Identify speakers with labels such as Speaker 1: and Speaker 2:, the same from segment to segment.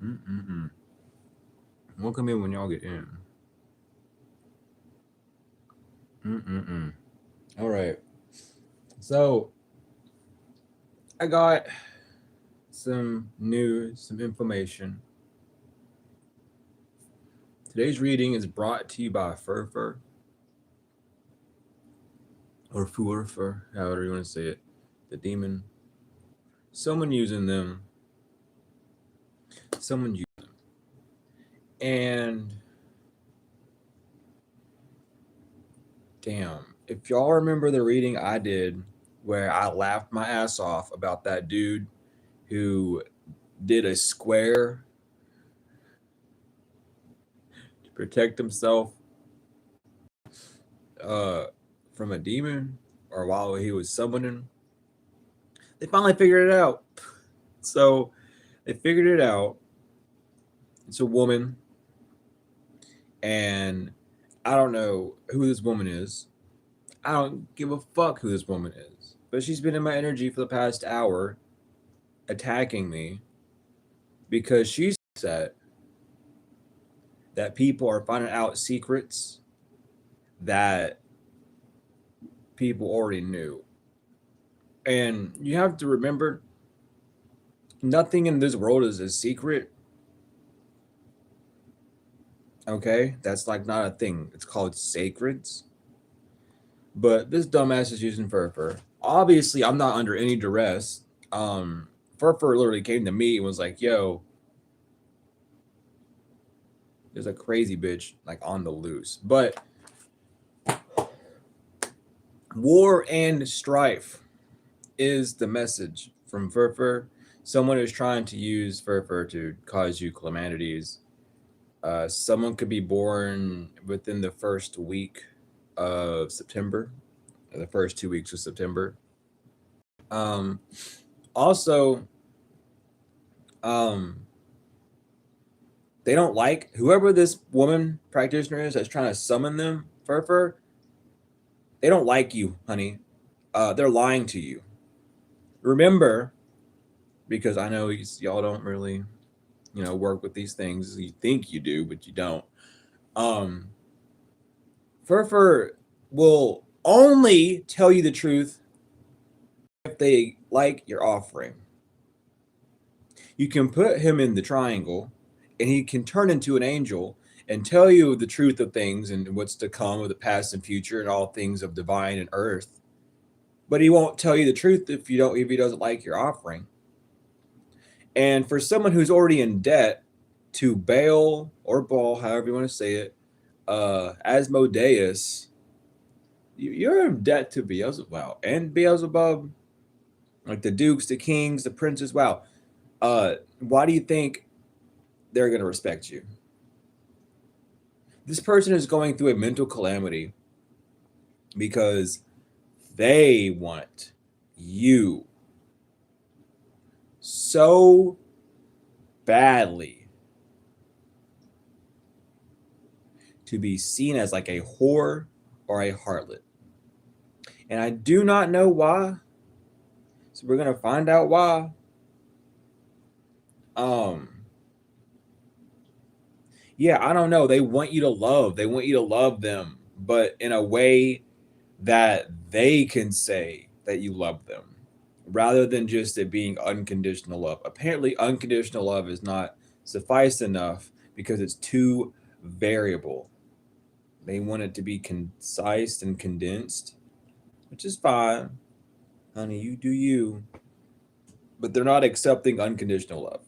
Speaker 1: Mm-mm-mm. Welcome in when y'all get in. Mm-mm-mm. All right. So I got some news, some information. Today's reading is brought to you by Furfur or Furfur, however you want to say it. The demon. Someone using them. Someone using them. And damn, if y'all remember the reading I did where I laughed my ass off about that dude who did a square to protect himself uh, from a demon or while he was summoning, they finally figured it out. So they figured it out. It's a woman, and I don't know who this woman is. I don't give a fuck who this woman is. But she's been in my energy for the past hour attacking me because she's upset that people are finding out secrets that people already knew. And you have to remember nothing in this world is a secret. Okay? That's like not a thing. It's called sacreds. But this dumbass is using Furfur. Obviously, I'm not under any duress. Um, Furfur literally came to me and was like, yo, there's a crazy bitch like on the loose. But war and strife is the message from Furfur. Someone is trying to use Furfur to cause you calamities. Someone could be born within the first week of September, or the first 2 weeks of September. Um, also, um, they don't like whoever this woman practitioner is that's trying to summon them, Furfur. They don't like you, honey. They're lying to you. Remember, because I know y'all don't really, work with these things. You think you do, but you don't. Um, Furfur will only tell you the truth if they like your offering. You can put him in the triangle, and he can turn into an angel and tell you the truth of things and what's to come of the past and future and all things of divine and earth. But he won't tell you the truth if he doesn't like your offering. And for someone who's already in debt to Baal or Baal, however you want to say it, Asmodeus, you're in debt to Beelzebub. Wow. And Beelzebub, like the dukes, the kings, the princes. Wow. Why do you think they're going to respect you? This person is going through a mental calamity because they want you so badly to be seen as like a whore or a harlot. And I do not know why. So we're going to find out why. Um yeah, I don't know. They want you to love. They want you to love them, but in a way that they can say that you love them rather than just it being unconditional love. Apparently, unconditional love is not suffice enough because it's too variable. They want it to be concise and condensed, which is fine. Honey, you do you. But they're not accepting unconditional love.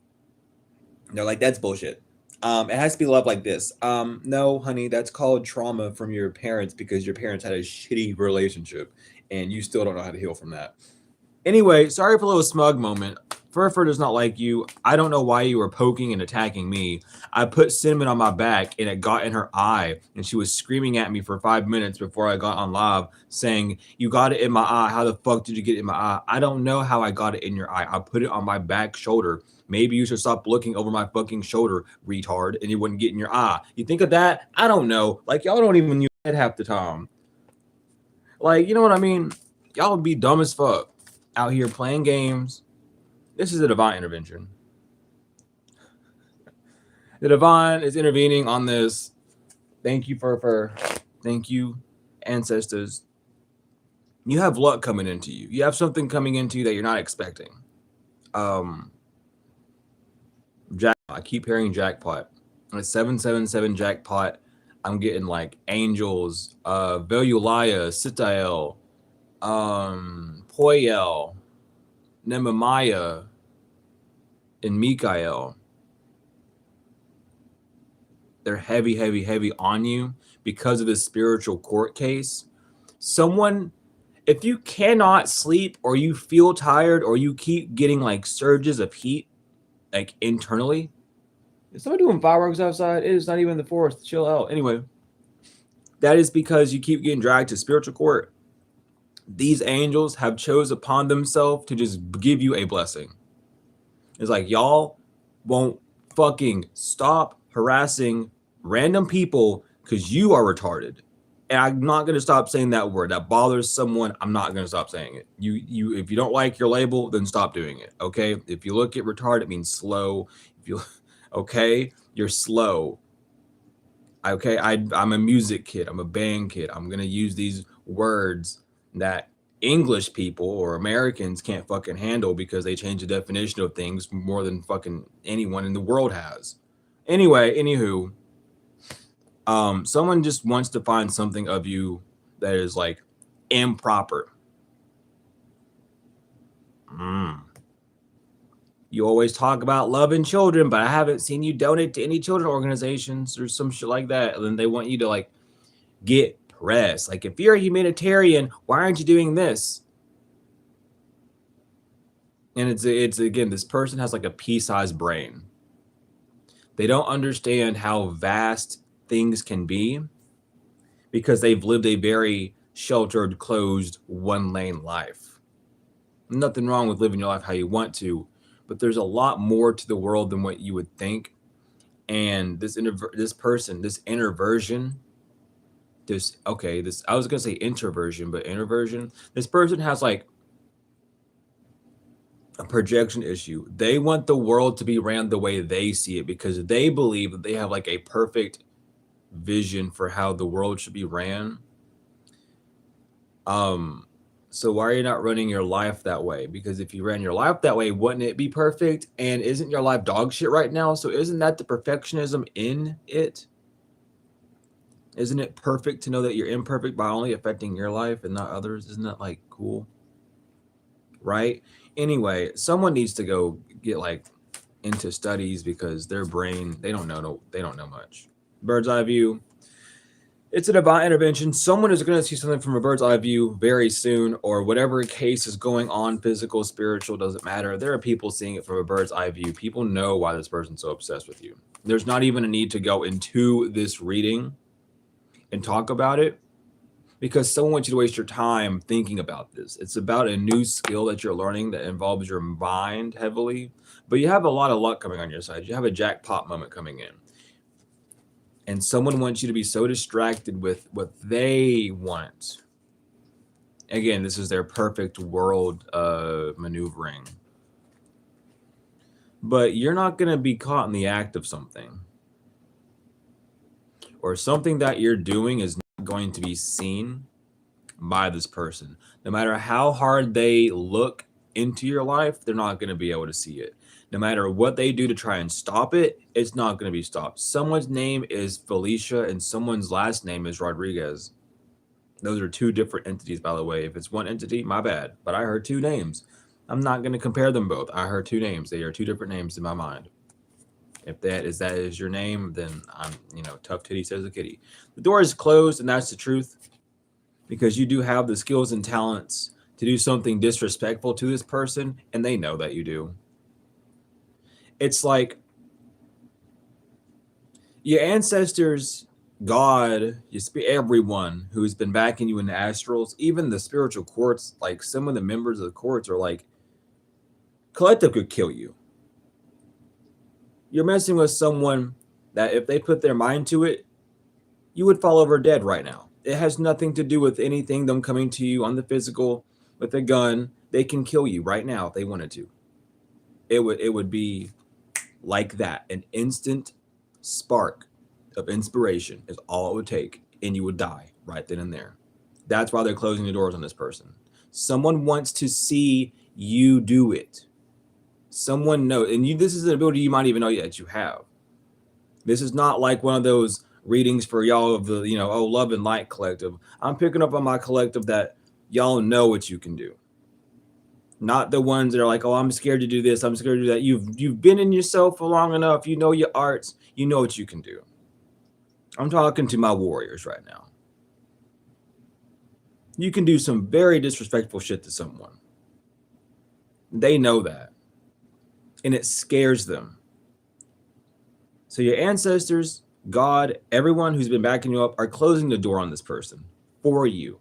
Speaker 1: They're like, that's bullshit. It has to be love like this. No, honey, that's called trauma from your parents because your parents had a shitty relationship and you still don't know how to heal from that. Anyway, sorry for a little smug moment. Furfur does not like you. I don't know why you were poking and attacking me. I put cinnamon on my back and it got in her eye, and she was screaming at me for 5 minutes before I got on live saying, you got it in my eye. How the fuck did you get it in my eye? I don't know how I got it in your eye. I put it on my back shoulder. Maybe you should stop looking over my fucking shoulder, retard, and it wouldn't get in your eye. You think of that? I don't know. Like, y'all don't even use that half the time. Like, you know what I mean? Y'all would be dumb as fuck out here playing games. This is a divine intervention. The divine is intervening on this. Thank you thank you, ancestors. You have luck coming into you. You have something coming into you that you're not expecting. Um, I keep hearing jackpot. It's 777 jackpot. I'm getting like angels, Velulaya, Sitael, Poyel, Nememiah, and Mikael. They're heavy, heavy, heavy on you because of this spiritual court case. Someone, if you cannot sleep or you feel tired or you keep getting like surges of heat, like internally, is someone doing fireworks outside? It is not even the 4th. Chill out. Anyway, that is because you keep getting dragged to spiritual court. These angels have chose upon themselves to just give you a blessing. It's like y'all won't fucking stop harassing random people because you are retarded. And I'm not gonna stop saying that word. That bothers someone. I'm not gonna stop saying it. You if you don't like your label, then stop doing it. Okay. If you look at retarded, it means slow. If you okay, you're slow. Okay, I'm a music kid. I'm a band kid. I'm gonna use these words that English people or Americans can't fucking handle because they change the definition of things more than fucking anyone in the world has. Anyway, anywho, someone just wants to find something of you that is like improper. You always talk about loving children, but I haven't seen you donate to any children organizations or some shit like that. And then they want you to like get pressed. Like, if you're a humanitarian, why aren't you doing this? And it's again, this person has like a pea-sized brain. They don't understand how vast things can be because they've lived a very sheltered, closed, one-lane life. Nothing wrong with living your life how you want to, but there's a lot more to the world than what you would think. And this person, this introversion, I was gonna say introversion, but introversion. This person has like a projection issue. They want the world to be ran the way they see it because they believe that they have like a perfect vision for how the world should be ran. So why are you not running your life that way? Because if you ran your life that way, wouldn't it be perfect? And isn't your life dog shit right now? So isn't that the perfectionism in it? Isn't it perfect to know that you're imperfect by only affecting your life and not others? Isn't that like cool? Right? Anyway, someone needs to go get like into studies because their brain, they don't know much. Bird's eye view. It's a divine intervention. Someone is going to see something from a bird's eye view very soon, or whatever case is going on, physical, spiritual, doesn't matter. There are people seeing it from a bird's eye view. People know why this person's so obsessed with you. There's not even a need to go into this reading and talk about it because someone wants you to waste your time thinking about this. It's about a new skill that you're learning that involves your mind heavily, but you have a lot of luck coming on your side. You have a jackpot moment coming in. And someone wants you to be so distracted with what they want. Again, this is their perfect world maneuvering. But you're not going to be caught in the act of something. Or something that you're doing is not going to be seen by this person. No matter how hard they look into your life, they're not going to be able to see it. No matter what they do to try and stop it, it's not going to be stopped. Someone's name is Felicia and someone's last name is Rodriguez. Those are two different entities, by the way. If it's one entity, my bad. But I heard two names. I'm not going to compare them both. I heard two names. They are two different names in my mind. If that is your name, then I'm, tough titty says the kitty. The door is closed, and that's the truth. Because you do have the skills and talents to do something disrespectful to this person, and they know that you do. It's like your ancestors, God, everyone who's been backing you in the astrals, even the spiritual courts, like some of the members of the courts are like, collective could kill you. You're messing with someone that if they put their mind to it, you would fall over dead right now. It has nothing to do with anything, them coming to you on the physical with a gun. They can kill you right now if they wanted to. It would be like that, an instant spark of inspiration is all it would take, and you would die right then and there. That's why they're closing the doors on this person. Someone wants to see you do it. Someone knows, and you, this is an ability you might even know that you have. This is not like one of those readings for y'all of the, oh, Love and Light Collective. I'm picking up on my collective that y'all know what you can do. Not the ones that are like, oh, I'm scared to do this, I'm scared to do that. You've been in yourself for long enough. You know your arts. You know what you can do. I'm talking to my warriors right now. You can do some very disrespectful shit to someone. They know that. And it scares them. So your ancestors, God, everyone who's been backing you up are closing the door on this person for you.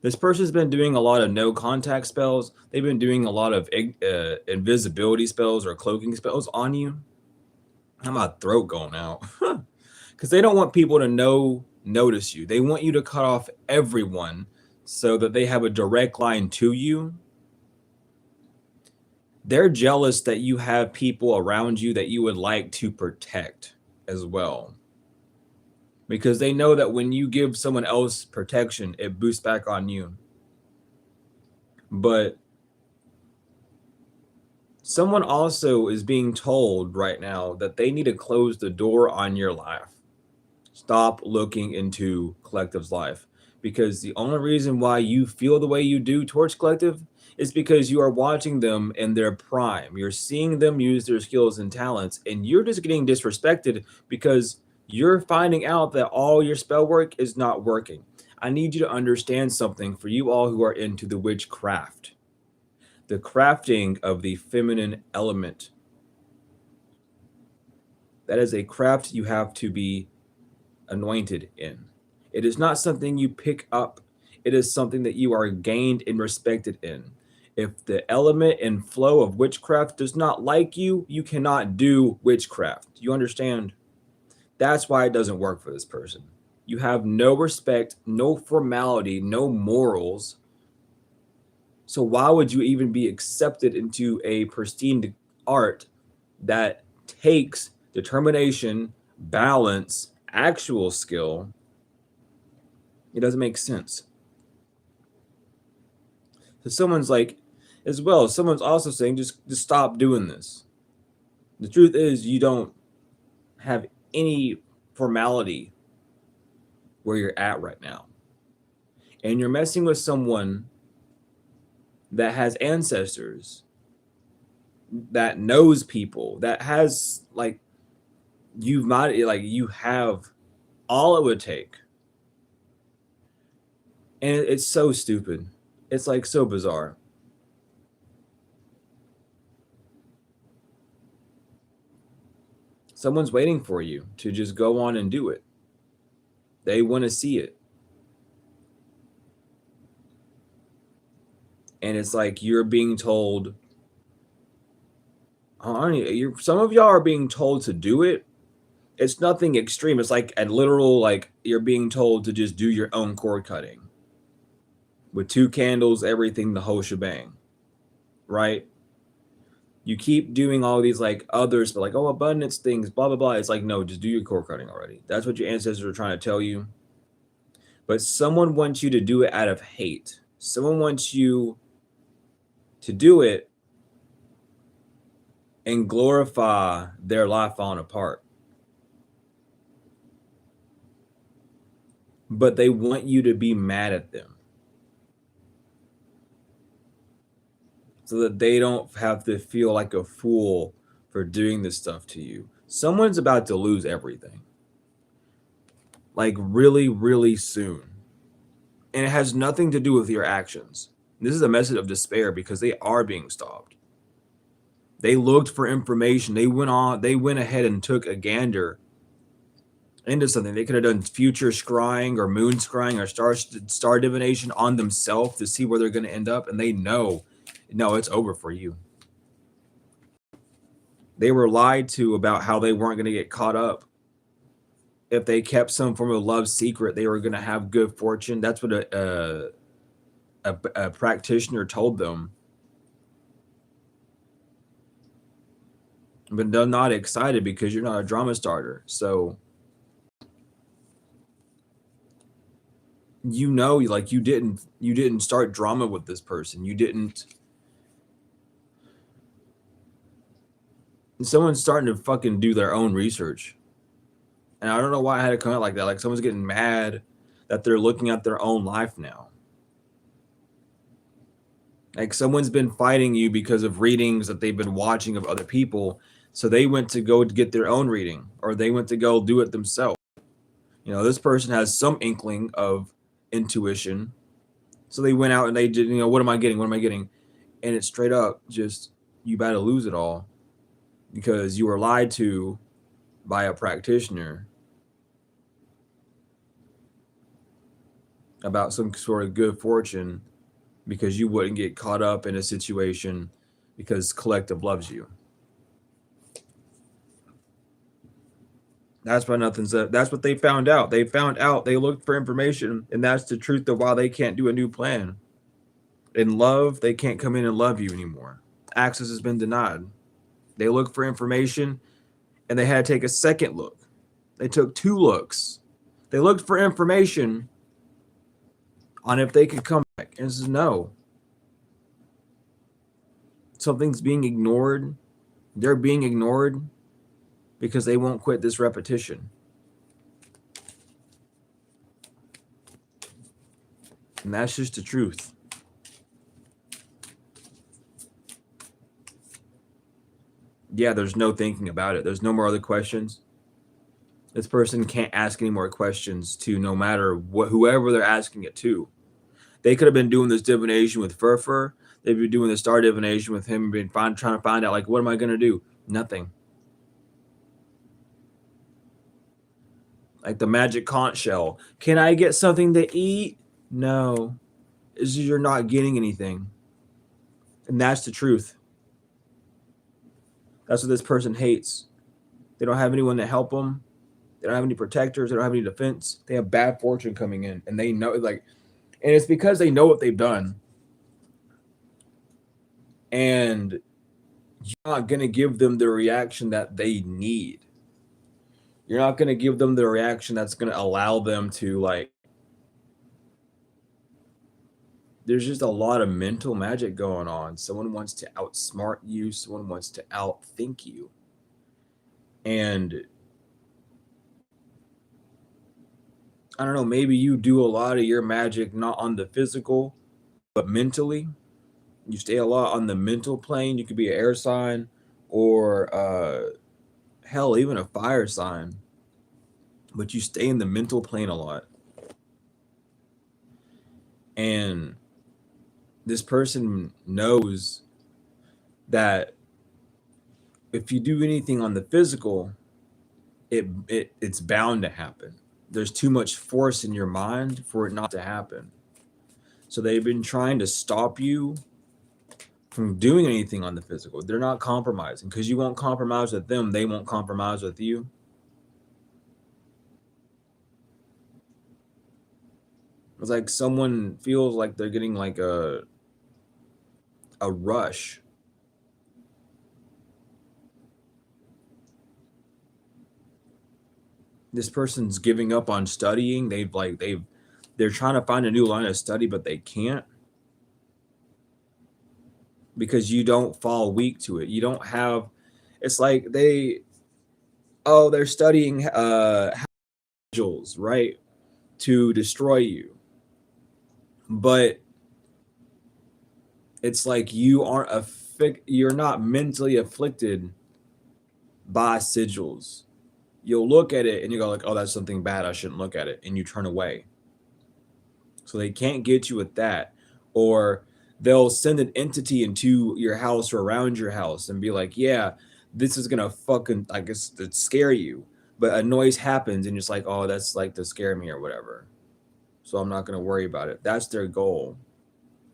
Speaker 1: This person's been doing a lot of no contact spells. They've been doing a lot of invisibility spells or cloaking spells on you. How my throat going out? Because they don't want people to notice you. They want you to cut off everyone so that they have a direct line to you. They're jealous that you have people around you that you would like to protect as well. Because they know that when you give someone else protection, it boosts back on you. But someone also is being told right now that they need to close the door on your life. Stop looking into Collective's life. Because the only reason why you feel the way you do towards Collective is because you are watching them in their prime. You're seeing them use their skills and talents, and you're just getting disrespected because you're finding out that all your spell work is not working. I need you to understand something for you all who are into the witchcraft. The crafting of the feminine element. That is a craft you have to be anointed in. It is not something you pick up. It is something that you are gained and respected in. If the element and flow of witchcraft does not like you, you cannot do witchcraft. You understand? That's why it doesn't work for this person. You have no respect, no formality, no morals. So why would you even be accepted into a pristine art that takes determination, balance, actual skill? It doesn't make sense. So someone's like, as well, someone's also saying, just stop doing this. The truth is, you don't have any formality where you're at right now. And you're messing with someone that has ancestors, that knows people, that has you have all it would take. And it's so stupid. It's so bizarre. Someone's waiting for you to just go on and do it. They want to see it. And it's like you're being told, some of y'all are being told to do it. It's nothing extreme. It's like a literal, you're being told to just do your own cord cutting with 2 candles, everything, the whole shebang, right? You keep doing all these others, but abundance things, blah, blah, blah. It's like, no, just do your cord cutting already. That's what your ancestors are trying to tell you. But someone wants you to do it out of hate. Someone wants you to do it and glorify their life falling apart. But they want you to be mad at them so that they don't have to feel like a fool for doing this stuff to you. Someone's about to lose everything. Really, really soon. And it has nothing to do with your actions. This is a message of despair because they are being stopped. They looked for information. They went ahead and took a gander into something. They could have done future scrying or moon scrying or star divination on themselves to see where they're going to end up. And they know, no, it's over for you. They were lied to about how they weren't going to get caught up. If they kept some form of love secret, they were going to have good fortune. That's what a practitioner told them. but they're not excited because you're not a drama starter. So like you didn't start drama with this person. You didn't. Someone's starting to fucking do their own research, and I don't know why I had to come out like that. Like someone's getting mad that they're looking at their own life now. Like someone's been fighting you because of readings that they've been watching of other people. So they went to go get their own reading, or they went to go do it themselves. This person has some inkling of intuition. So they went out and they did, what am I getting? What am I getting? And it's straight up just, you better lose it all because you were lied to by a practitioner about some sort of good fortune because you wouldn't get caught up in a situation because collective loves you. That's why nothing's up. That's what they found out. They found out, they looked for information, and that's the truth of why they can't do a new plan. In love, they can't come in and love you anymore. Access has been denied. They looked for information and they had to take a second look. They took two looks. They looked for information on if they could come back. And it says no. Something's being ignored. They're being ignored because they won't quit this repetition. And that's just the truth. Yeah, there's no thinking about it. There's no more other questions. This person can't ask any more questions to no matter whoever they're asking it to. They could have been doing this divination with Furfur. They'd be doing the star divination with him, been trying to find out, like, what am I going to do? Nothing. Like the magic conch shell. Can I get something to eat? No. It's just you're not getting anything. And that's the truth. That's what this person hates. They don't have anyone to help them. They don't have any protectors. They don't have any defense. They have bad fortune coming in. And they know, like, and it's because they know what they've done. And you're not going to give them the reaction that they need. You're not going to give them the reaction that's going to allow them to, like, there's just a lot of mental magic going on. Someone wants to outsmart you. Someone wants to outthink you. And I don't know, maybe you do a lot of your magic not on the physical, but mentally. You stay a lot on the mental plane. You could be an air sign or hell, even a fire sign. But you stay in the mental plane a lot. And this person knows that if you do anything on the physical, it's bound to happen. There's too much force in your mind for it not to happen. So they've been trying to stop you from doing anything on the physical. They're not compromising because you won't compromise with them. They won't compromise with you. It's like someone feels like they're getting like a rush. This person's giving up on studying. They're trying to find a new line of study, but they can't because you don't fall weak to it. You don't have. It's like they're studying angels, right, to destroy you, but it's like you're not mentally afflicted by sigils. You'll look at it and you go like, oh, that's something bad. I shouldn't look at it. And you turn away. So they can't get you with that. Or they'll send an entity into your house or around your house and be like, yeah, this is going to fucking, I guess, scare you. But a noise happens and it's like, oh, that's like to scare me or whatever. So I'm not going to worry about it. That's their goal,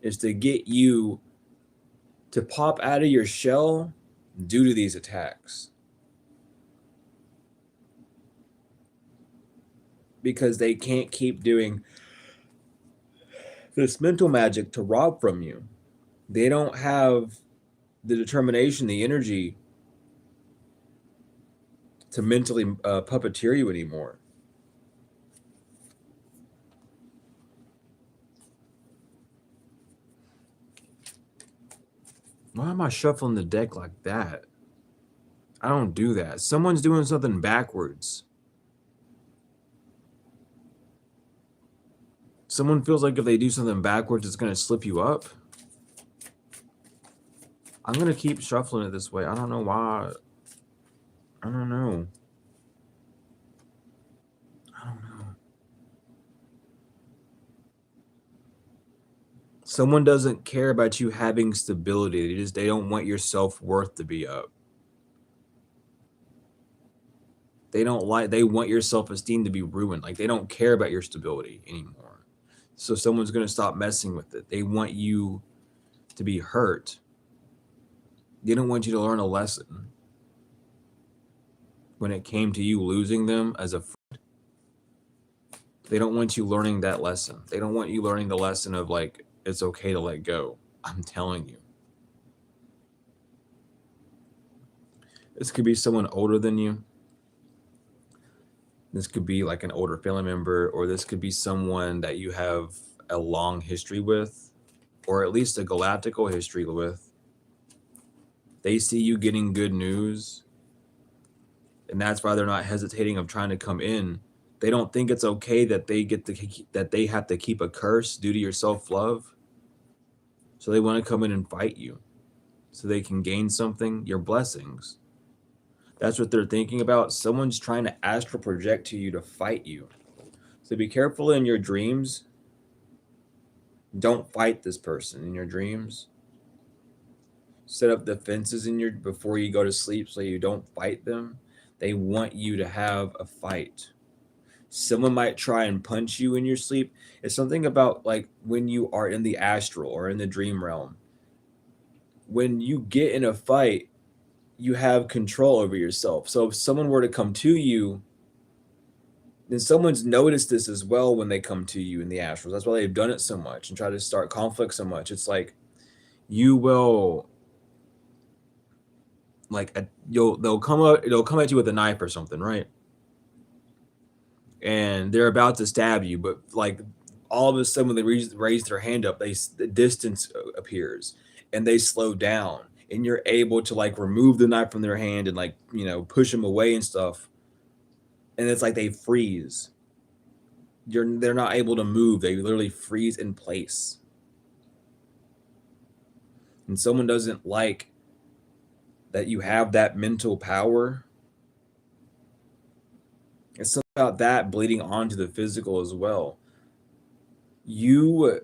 Speaker 1: is to get you to pop out of your shell due to these attacks. Because they can't keep doing this mental magic to rob from you. They don't have the determination, the energy to mentally puppeteer you anymore. Why am I shuffling the deck like that? I don't do that. Someone's doing something backwards. Someone feels like if they do something backwards, it's going to slip you up. I'm going to keep shuffling it this way. I don't know why. I don't know. I don't know. Someone doesn't care about you having stability. They don't want your self-worth to be up. They want your self-esteem to be ruined. Like, they don't care about your stability anymore. So someone's going to stop messing with it. They want you to be hurt. They don't want you to learn a lesson. When it came to you losing them as a friend, they don't want you learning that lesson. They don't want you learning the lesson of, like, it's okay to let go. I'm telling you. This could be someone older than you. This could be like an older family member, or this could be someone that you have a long history with, or at least a galactical history with. They see you getting good news, and that's why they're not hesitating of trying to come in. They don't think it's okay that they have to keep a curse due to your self-love. So they want to come in and fight you so they can gain something, your blessings. That's what they're thinking about. Someone's trying to astral project to you to fight you. So be careful in your dreams. Don't fight this person in your dreams. Set up defenses before you go to sleep so you don't fight them. They want you to have a fight. Someone might try and punch you in your sleep. It's something about, like, when you are in the astral or in the dream realm. When you get in a fight, you have control over yourself. So if someone were to come to you, then someone's noticed this as well when they come to you in the astrals. That's why they've done it so much and try to start conflict so much. It's like they'll come at you with a knife or something, right? And they're about to stab you, but like all of a sudden when they raise their hand up, the distance appears and they slow down, and you're able to, like, remove the knife from their hand and, like, push them away and stuff. And it's like they freeze. They're not able to move. They literally freeze in place. And someone doesn't like that you have that mental power. It's something about that bleeding onto the physical as well. You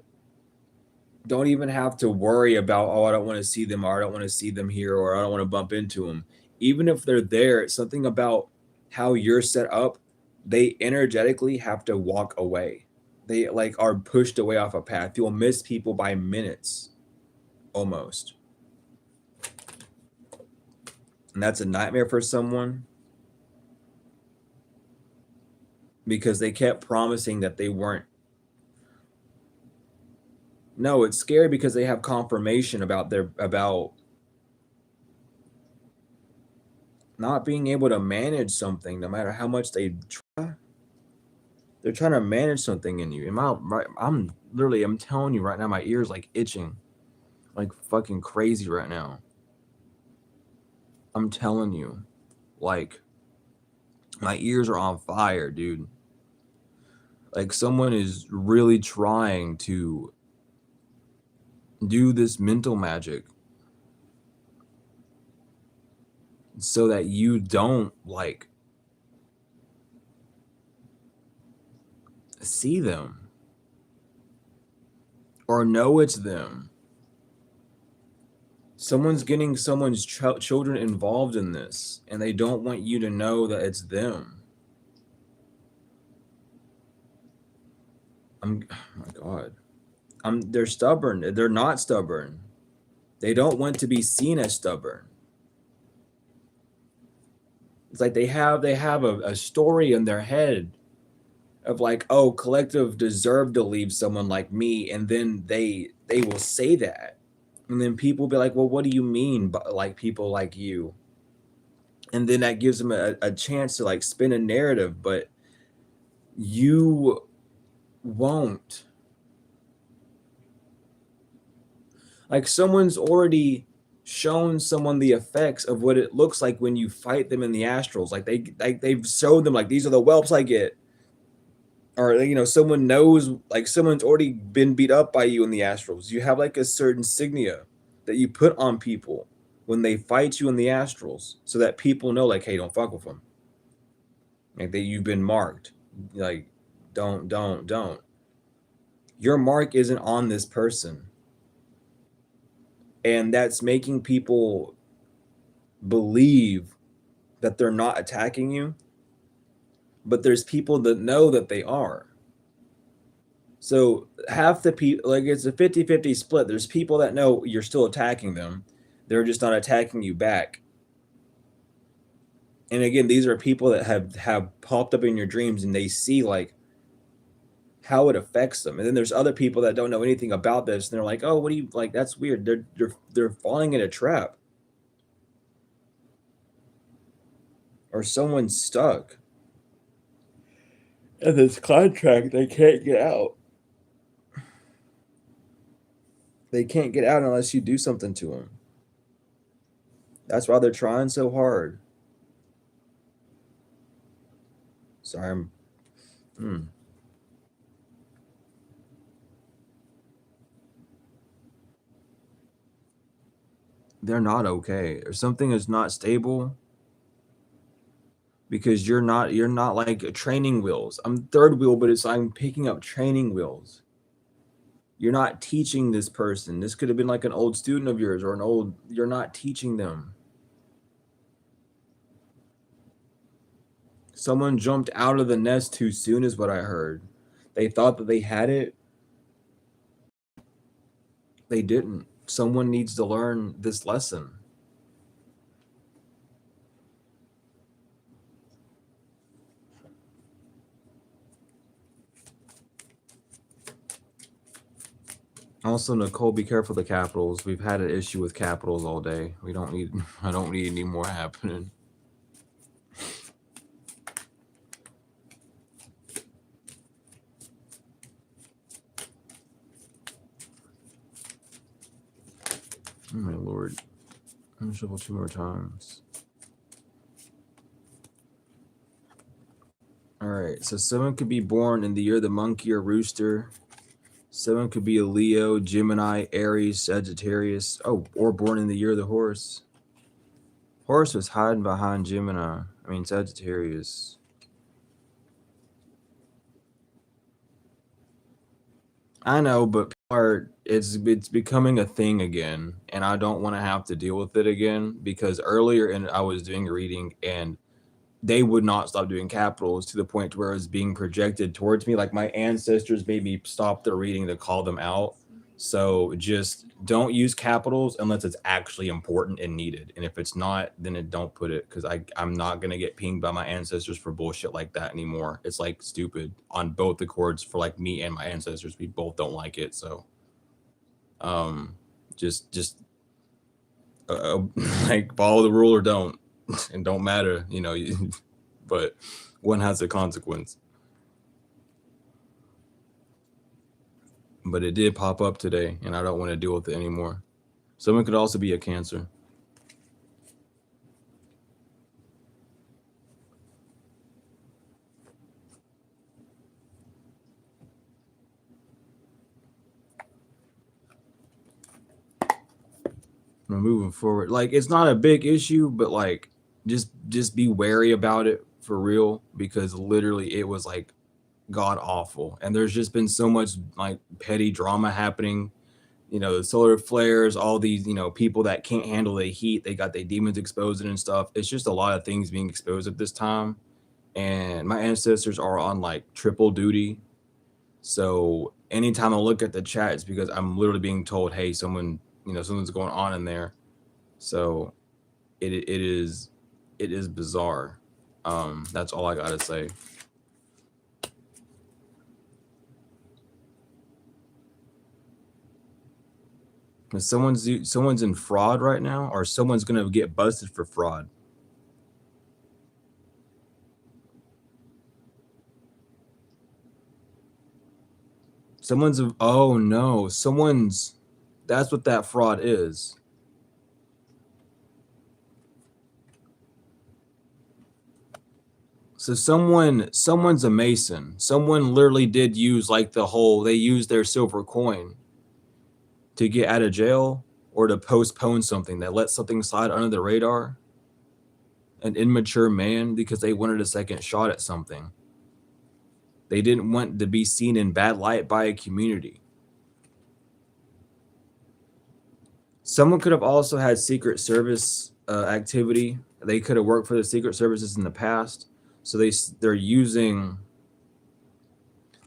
Speaker 1: don't even have to worry about, oh, I don't want to see them, or I don't want to see them here, or I don't want to bump into them. Even if they're there, it's something about how you're set up. They energetically have to walk away. They, like, are pushed away off a path. You'll miss people by minutes, almost. And that's a nightmare for someone, because they kept promising that they weren't. No, it's scary because they have confirmation about not being able to manage something, no matter how much they try. They're trying to manage something in you. I'm telling you right now, my ear's like itching, like fucking crazy right now. I'm telling you, like, my ears are on fire, dude. Like, someone is really trying to do this mental magic so that you don't, like, see them or know it's them. Someone's getting someone's children involved in this, and they don't want you to know that it's them. Oh my God. They're stubborn. They're not stubborn. They don't want to be seen as stubborn. It's like they have a story in their head of, like, oh, collective deserve to leave someone like me, and then they will say that, and then people will be like, well, what do you mean by, like, people like you? and then that gives them a chance to like spin a narrative, but you won't. Like someone's already shown someone the effects of what it looks like when you fight them in the astrals. They've showed them like these are the whelps I get. Or someone knows, like someone's already been beat up by you in the astrals. You have like a certain signia that you put on people when they fight you in the astrals so that people know like, hey, don't fuck with them. Like that you've been marked. Like don't. Your mark isn't on this person. And that's making people believe that they're not attacking you, but there's people that know that they are. So half the people, like it's a 50-50 split. There's people that know you're still attacking them. They're just not attacking you back. And again, these are people that have popped up in your dreams and they see like how it affects them. And then there's other people that don't know anything about this and they're like, "Oh, what do you like that's weird." They're falling in a trap. Or someone's stuck in this contract they can't get out. They can't get out unless you do something to them. That's why they're trying so hard. Sorry, I'm. They're not okay. Or something is not stable because you're not like training wheels. I'm third wheel, but I'm picking up training wheels. You're not teaching this person. This could have been like an old student of yours or you're not teaching them. Someone jumped out of the nest too soon is what I heard. They thought that they had it. They didn't. Someone needs to learn this lesson. Also, Nicole, be careful of the capitals. We've had an issue with capitals all day. We don't need. I don't need any more happening. Oh my lord! I'm gonna shuffle 2 more times. All right. So someone could be born in the year of the monkey or rooster. Someone could be a Leo, Gemini, Aries, Sagittarius. Oh, or born in the year of the horse. Horse was hiding behind Gemini. I mean Sagittarius. I know, but it's becoming a thing again, and I don't want to have to deal with it again because earlier I was doing a reading and they would not stop doing capitals to the point where it was being projected towards me. Like my ancestors made me stop the reading to call them out. So just don't use capitals unless it's actually important and needed. And if it's not, then don't put it because I'm not gonna get pinged by my ancestors for bullshit like that anymore. It's like stupid on both the chords for like me and my ancestors. We both don't like it. So just like follow the rule or don't. And don't matter, but one has a consequence. But it did pop up today, and I don't want to deal with it anymore. Someone could also be a Cancer. We're moving forward. Like it's not a big issue, but like just be wary about it for real because literally it was like god awful. And there's just been so much like petty drama happening. The solar flares, all these, people that can't handle the heat, they got their demons exposed and stuff. It's just a lot of things being exposed at this time. And my ancestors are on like triple duty. So anytime I look at the chat, it's because I'm literally being told, hey, something's going on in there. So it is bizarre. That's all I gotta say. Someone's in fraud right now, or someone's gonna get busted for fraud. Oh no, that's what that fraud is. So someone's a Mason. Someone literally did use like they used their silver coin to get out of jail or to postpone something that let something slide under the radar. An immature man because they wanted a second shot at something. They didn't want to be seen in bad light by a community. Someone could have also had Secret Service activity. They could have worked for the Secret Services in the past, so they're using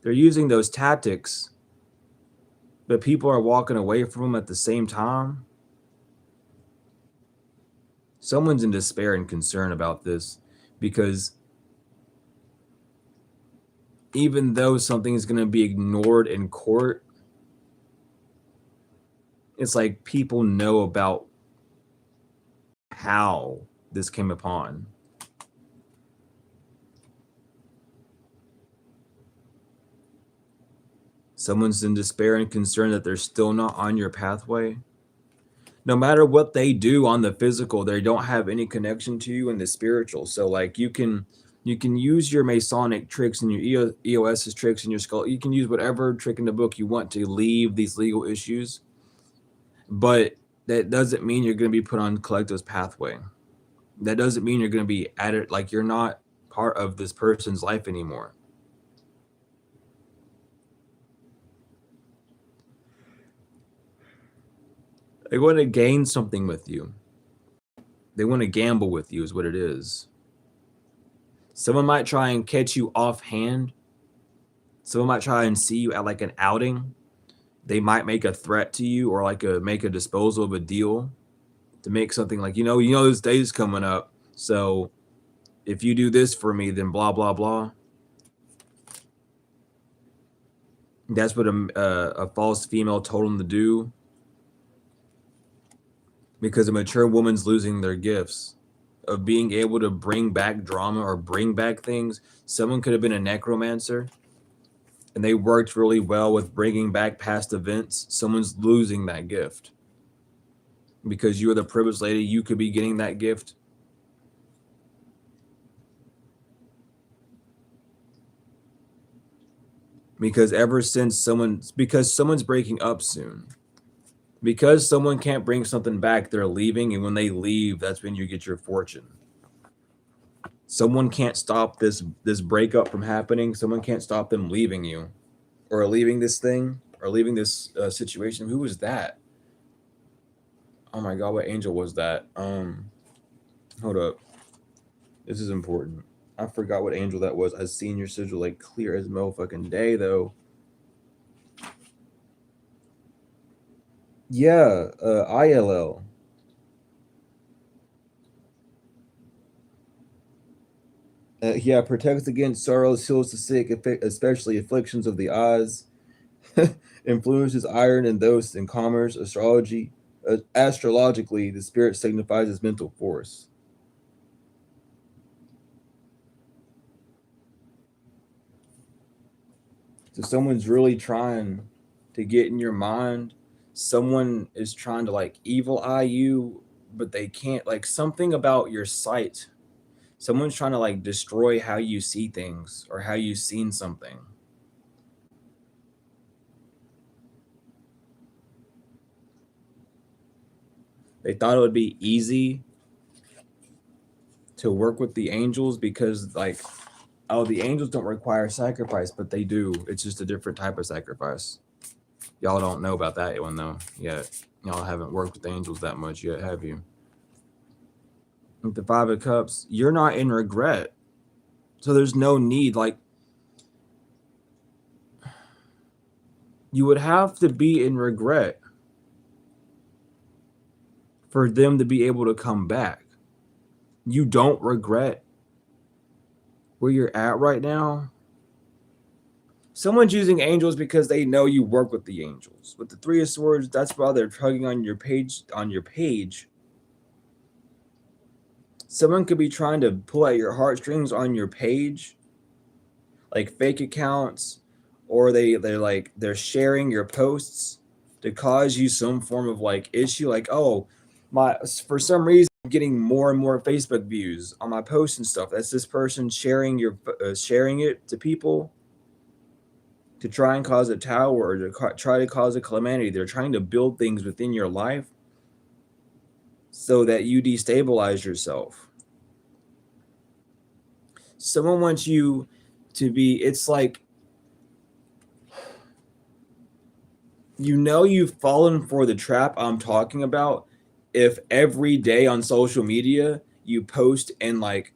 Speaker 1: those tactics, but people are walking away from them at the same time. Someone's in despair and concern about this because even though something is going to be ignored in court, it's like people know about how this came upon. Someone's in despair and concern that they're still not on your pathway. No matter what they do on the physical, they don't have any connection to you in the spiritual. So like you can use your Masonic tricks and your EOS's tricks and your skull. You can use whatever trick in the book you want to leave these legal issues, but that doesn't mean you're going to be put on Collective's pathway. That doesn't mean you're going to be added, like you're not part of this person's life anymore. They want to gain something with you. They want to gamble with you is what it is. Someone might try and catch you offhand. Someone might try and see you at like an outing. They might make a threat to you or like make a disposal of a deal to make something like, this day's coming up. So if you do this for me, then blah, blah, blah. That's what a false female told them to do. Because a mature woman's losing their gifts of being able to bring back drama or bring back things. Someone could have been a necromancer and they worked really well with bringing back past events. Someone's losing that gift because you are the privileged lady. You could be getting that gift. Because someone's breaking up soon. Because someone can't bring something back, they're leaving, and when they leave, that's when you get your fortune. Someone can't stop this breakup from happening. Someone can't stop them leaving you, or leaving this thing, or leaving this situation. Who was that? Oh my God, what angel was that? Hold up. This is important. I forgot what angel that was. I've seen your sigil like clear as motherfucking day, though. Yeah, ILL. Yeah, protects against sorrows, heals the sick, especially afflictions of the eyes. Influences iron and those in commerce, astrology. Astrologically, the spirit signifies its mental force. So someone's really trying to get in your mind. Someone is trying to like evil eye you, but they can't. Like something about your sight. Someone's trying to like destroy how you see things or how you've seen something. They thought it would be easy to work with the angels because like, oh, the angels don't require sacrifice, but they do. It's just a different type of sacrifice. Y'all don't know about that one though yet. Y'all haven't worked with angels that much yet, have you? With the Five of Cups, you're not in regret. So there's no need. Like, you would have to be in regret for them to be able to come back. You don't regret where you're at right now. Someone's using angels because they know you work with the angels. With the Three of Swords, that's why they're tugging on your page. Someone could be trying to pull at your heartstrings on your page, like fake accounts, or they're sharing your posts to cause you some form of like issue, like, oh, my, for some reason I'm getting more and more Facebook views on my posts and stuff. That's this person sharing sharing it to people to try and cause a tower or to try to cause a calamity. They're trying to build things within your life so that you destabilize yourself. Someone wants you to be, it's like, you've fallen for the trap I'm talking about if every day on social media you post and like,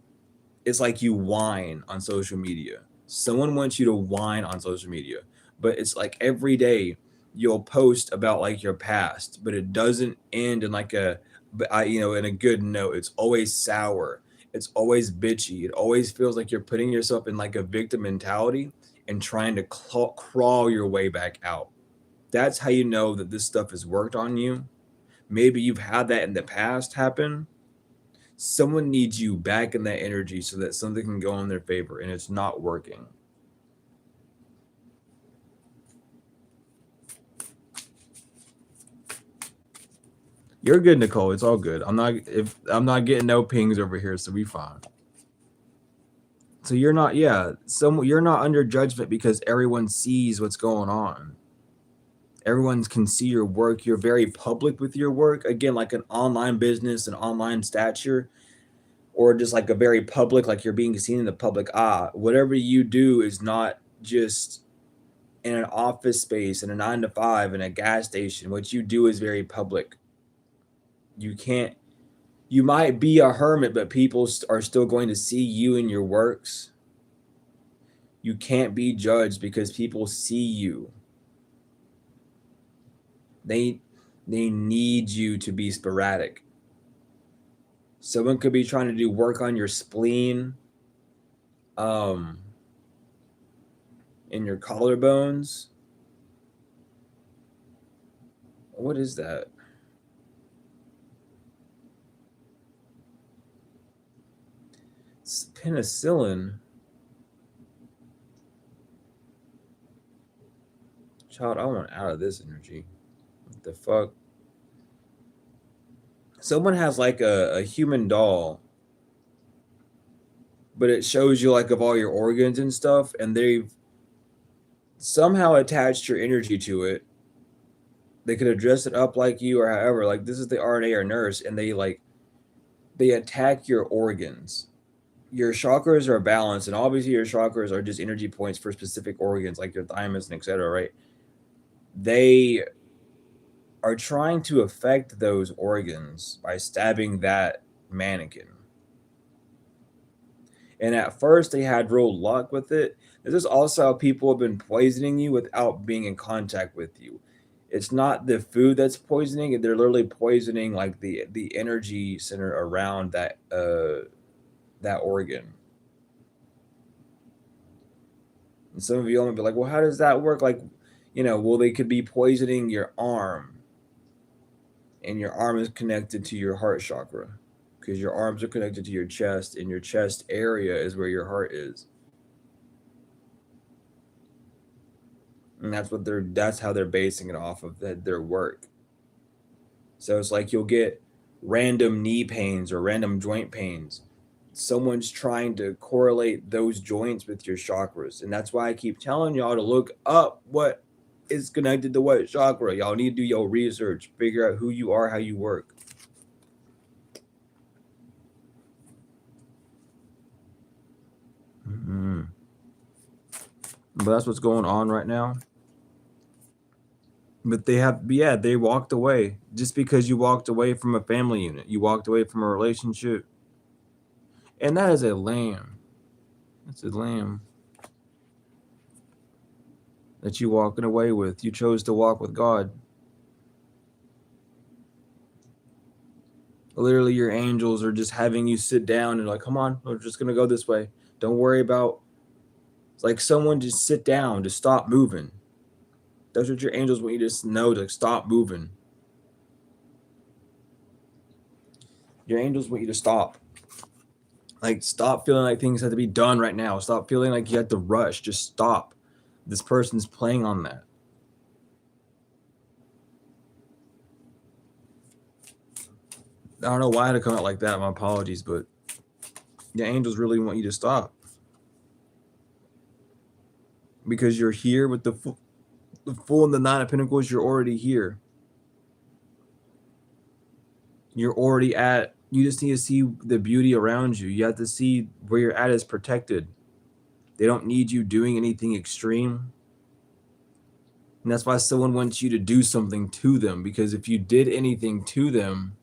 Speaker 1: it's like you whine on social media. Someone wants you to whine on social media, but it's like every day you'll post about like your past, but it doesn't end in like in a good note. It's always sour. It's always bitchy. It always feels like you're putting yourself in like a victim mentality and trying to crawl your way back out. That's how you know that this stuff has worked on you. Maybe you've had that in the past happen. Someone needs you back in that energy so that something can go in their favor, and it's not working. You're good, Nicole. It's all good. I'm not getting no pings over here, so we fine. So you're not, yeah, you're not under judgment because everyone sees what's going on. Everyone can see your work. You're very public with your work. Again, like an online business, an online stature, or just like a very public, like you're being seen in the public eye. Whatever you do is not just in an office space, in a 9 to 5, in a gas station. What you do is very public. You can't, you might be a hermit, but people are still going to see you in your works. You can't be judged because people see you. They need you to be sporadic. Someone could be trying to do work on your spleen, um, in your collarbones. What is that? It's penicillin. Child, I want out of this energy. What the fuck? Someone has like a human doll, but it shows you like of all your organs and stuff, and they've somehow attached your energy to it. They could have dressed it up like you or however. Like, this is the RNA or nurse, and they attack your organs. Your chakras are balanced, and obviously your chakras are just energy points for specific organs like your thymus and etc. Right? They are trying to affect those organs by stabbing that mannequin. And at first, they had real luck with it. This is also how people have been poisoning you without being in contact with you. It's not the food that's poisoning it; they're literally poisoning like the energy center around that organ. And some of you might be like, "Well, how does that work?" Like, well, they could be poisoning your arm, and your arm is connected to your heart chakra because your arms are connected to your chest, and your chest area is where your heart is. And that's how they're basing it off of their work. So it's like you'll get random knee pains or random joint pains. Someone's trying to correlate those joints with your chakras. And that's why I keep telling y'all to look up what is connected to what chakra. Y'all need to do your research, figure out who you are, how you work. Mm-hmm. But that's what's going on right now. But they walked away. Just because you walked away from a family unit, you walked away from a relationship. And that is a lamb. That's a lamb that you walking away with. You chose to walk with God. Literally, your angels are just having you sit down and like, come on, we're just gonna go this way. Don't worry about. It's like someone just sit down, just stop moving. That's what your angels want you to know, to stop moving. Your angels want you to stop. Like, stop feeling like things have to be done right now. Stop feeling like you have to rush. Just stop. This person's playing on that. I don't know why I had to come out like that. My apologies, but the angels really want you to stop. Because you're here with the Fool and the Nine of Pentacles, you're already here. You're already at, you just need to see the beauty around you. You have to see where you're at is protected. They don't need you doing anything extreme. And that's why someone wants you to do something to them, because if you did anything to them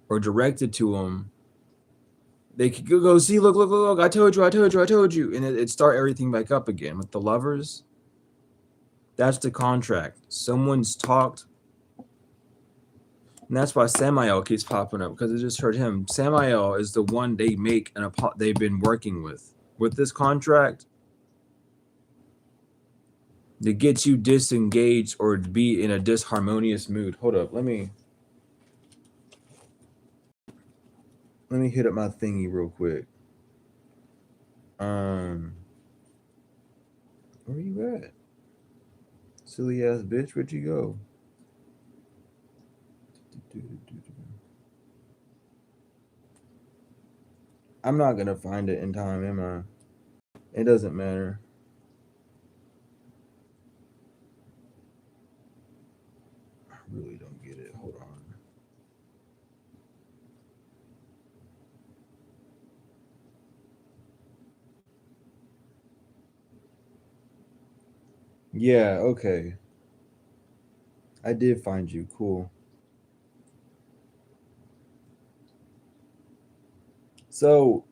Speaker 1: or directed to them, they could go see, look, I told you. And it start everything back up again. With the Lovers, that's the contract. Someone's talked. And that's why Samael keeps popping up, because I just heard him. Samael is the one they make and they've been working with this contract to get you disengaged or to be in a disharmonious mood. Hold up, let me hit up my thingy real quick. Where you at? Silly ass bitch, where'd you go? I'm not gonna find it in time, am I? It doesn't matter. I really don't get it. Hold on. Yeah, okay. I did find you. Cool. So,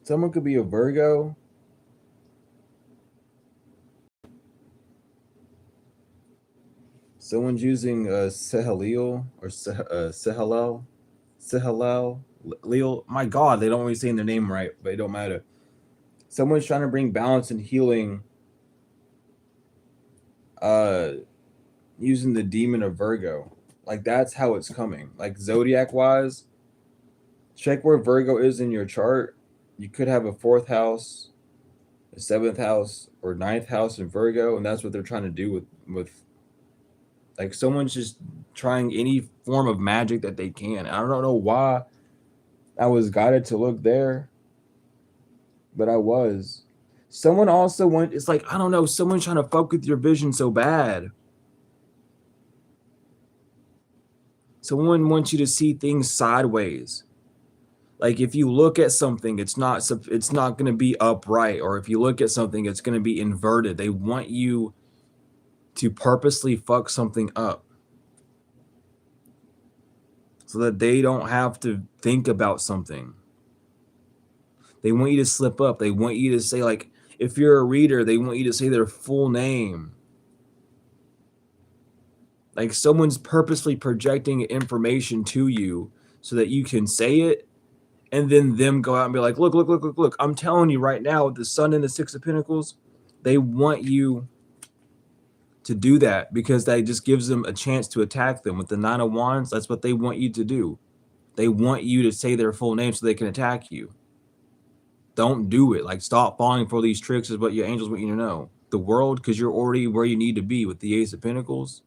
Speaker 1: someone could be a Virgo. Someone's using Sehalil or Sehalel. Leo. My God, they don't always say their name right, but it don't matter. Someone's trying to bring balance and healing using the demon of Virgo. Like, that's how it's coming. Like, zodiac wise, check where Virgo is in your chart. You could have a 4th house, a 7th house, or 9th house in Virgo, and that's what they're trying to do with like, someone's just trying any form of magic that they can. I don't know why I was guided to look there, but I was. Someone also went, it's like, I don't know, someone's trying to fuck with your vision so bad. Someone wants you to see things sideways. Like, if you look at something, it's not going to be upright, or if you look at something, it's going to be inverted. They want you to purposely fuck something up so that they don't have to think about something. They want you to slip up. They want you to say, like, if you're a reader, they want you to say their full name. Like, someone's purposely projecting information to you so that you can say it, and then them go out and be like, look. I'm telling you right now, with the Sun and the 6 of Pentacles, they want you to do that because that just gives them a chance to attack them. With the 9 of Wands, that's what they want you to do. They want you to say their full name so they can attack you. Don't do it. Like, stop falling for these tricks is what your angels want you to know. The world, because you're already where you need to be with the Ace of Pentacles.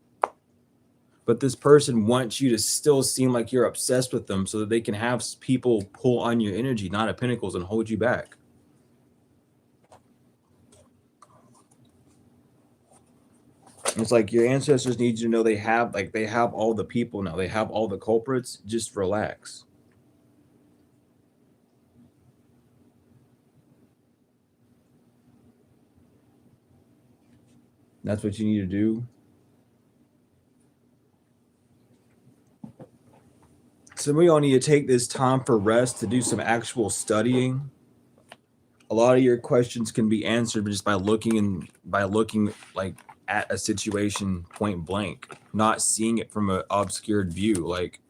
Speaker 1: But this person wants you to still seem like you're obsessed with them so that they can have people pull on your energy, 9 of Pentacles, and hold you back. It's like your ancestors need you to know they have all the people now. They have all the culprits. Just relax. That's what you need to do. Some of y'all need to take this time for rest to do some actual studying. A lot of your questions can be answered just by looking like at a situation point blank, not seeing it from an obscured view. Like,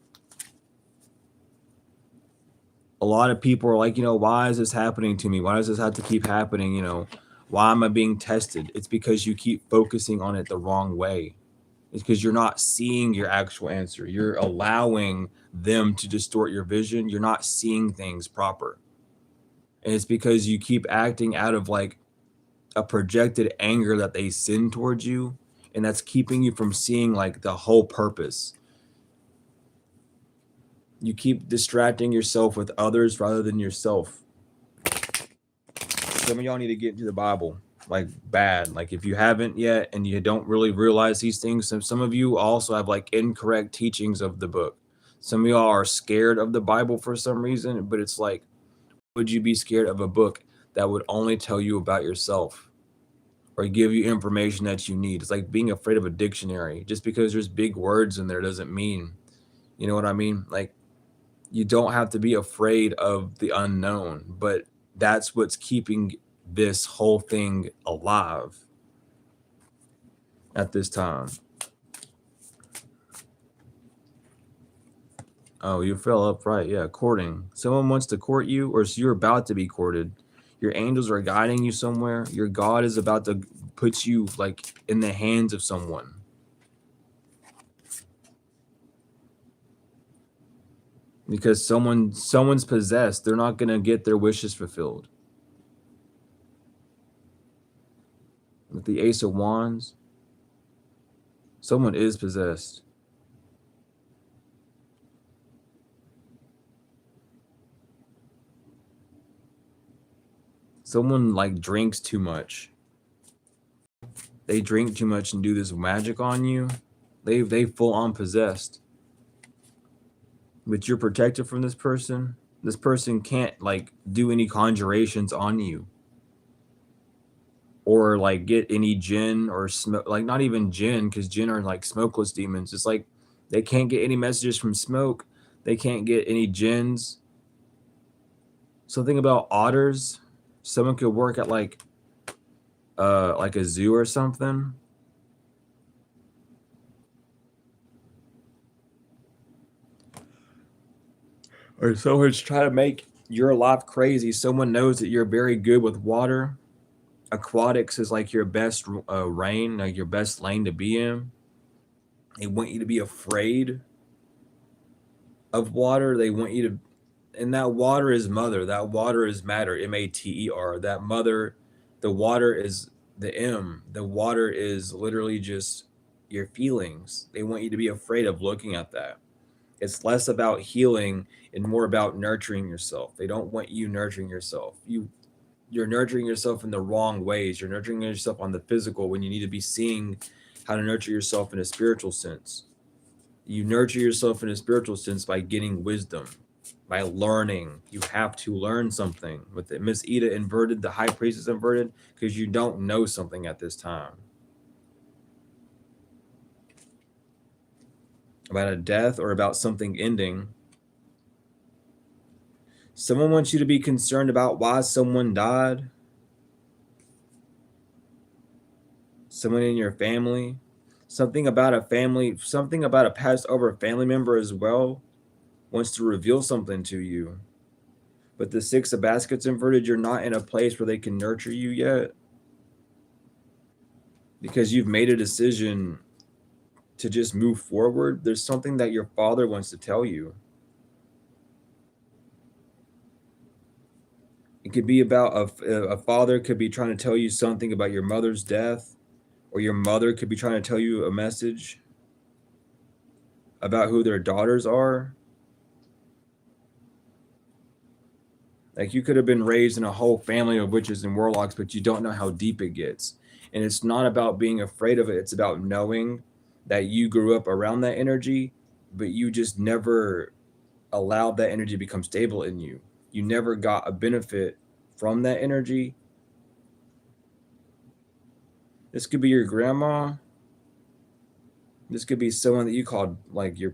Speaker 1: a lot of people are like, why is this happening to me? Why does this have to keep happening? Why am I being tested? It's because you keep focusing on it the wrong way. It's because you're not seeing your actual answer. You're allowing them to distort your vision. You're not seeing things proper. And it's because you keep acting out of like a projected anger that they send towards you, and that's keeping you from seeing like the whole purpose. You keep distracting yourself with others rather than yourself. Some of y'all need to get into the Bible, like bad. Like if you haven't yet and you don't really realize these things, some of you also have like incorrect teachings of the book. Some of y'all are scared of the Bible for some reason, but it's like, would you be scared of a book that would only tell you about yourself or give you information that you need? It's like being afraid of a dictionary. Just because there's big words in there doesn't mean, you know what I mean? Like, you don't have to be afraid of the unknown, but that's what's keeping this whole thing alive at this time. Oh, you fell up right. Yeah, courting. Someone wants to court you, or so you're about to be courted. Your angels are guiding you somewhere. Your God is about to put you like in the hands of someone. Because someone's possessed. They're not gonna get their wishes fulfilled. With the Ace of Wands, someone is possessed. Someone like drinks too much. They drink too much and do this magic on you. They full on possessed. But you're protected from this person. This person can't like do any conjurations on you. Or like get any jinn or smoke, like not even jinn, because jinn are like smokeless demons. It's like they can't get any messages from smoke. They can't get any jinns. Something about otters. Someone could work at like a zoo or something. Or someone's trying to make your life crazy. Someone knows that you're very good with water. Aquatics is like your best rain, like your best lane to be in. They want you to be afraid of water. They want you to, and that water is mother. That water is matter. Mater. That mother, the water is the M. The water is literally just your feelings. They want you to be afraid of looking at that. It's less about healing and more about nurturing yourself. They don't want you nurturing yourself. You're nurturing yourself in the wrong ways. You're nurturing yourself on the physical when you need to be seeing how to nurture yourself in a spiritual sense. You nurture yourself in a spiritual sense by getting wisdom, by learning. You have to learn something. With it, Miss Ida inverted, the high priest is inverted because you don't know something at this time. About a death or about something ending. Someone wants you to be concerned about why someone died. Someone in your family. Something about a family, something about a passed over family member as well wants to reveal something to you. But the Six of Baskets inverted, you're not in a place where they can nurture you yet. Because you've made a decision to just move forward. There's something that your father wants to tell you. It could be about a father could be trying to tell you something about your mother's death, or your mother could be trying to tell you a message about who their daughters are. Like you could have been raised in a whole family of witches and warlocks, but you don't know how deep it gets. And it's not about being afraid of it. It's about knowing that you grew up around that energy, but you just never allowed that energy to become stable in you. You never got a benefit from that energy. This could be your grandma. This could be someone that you called like your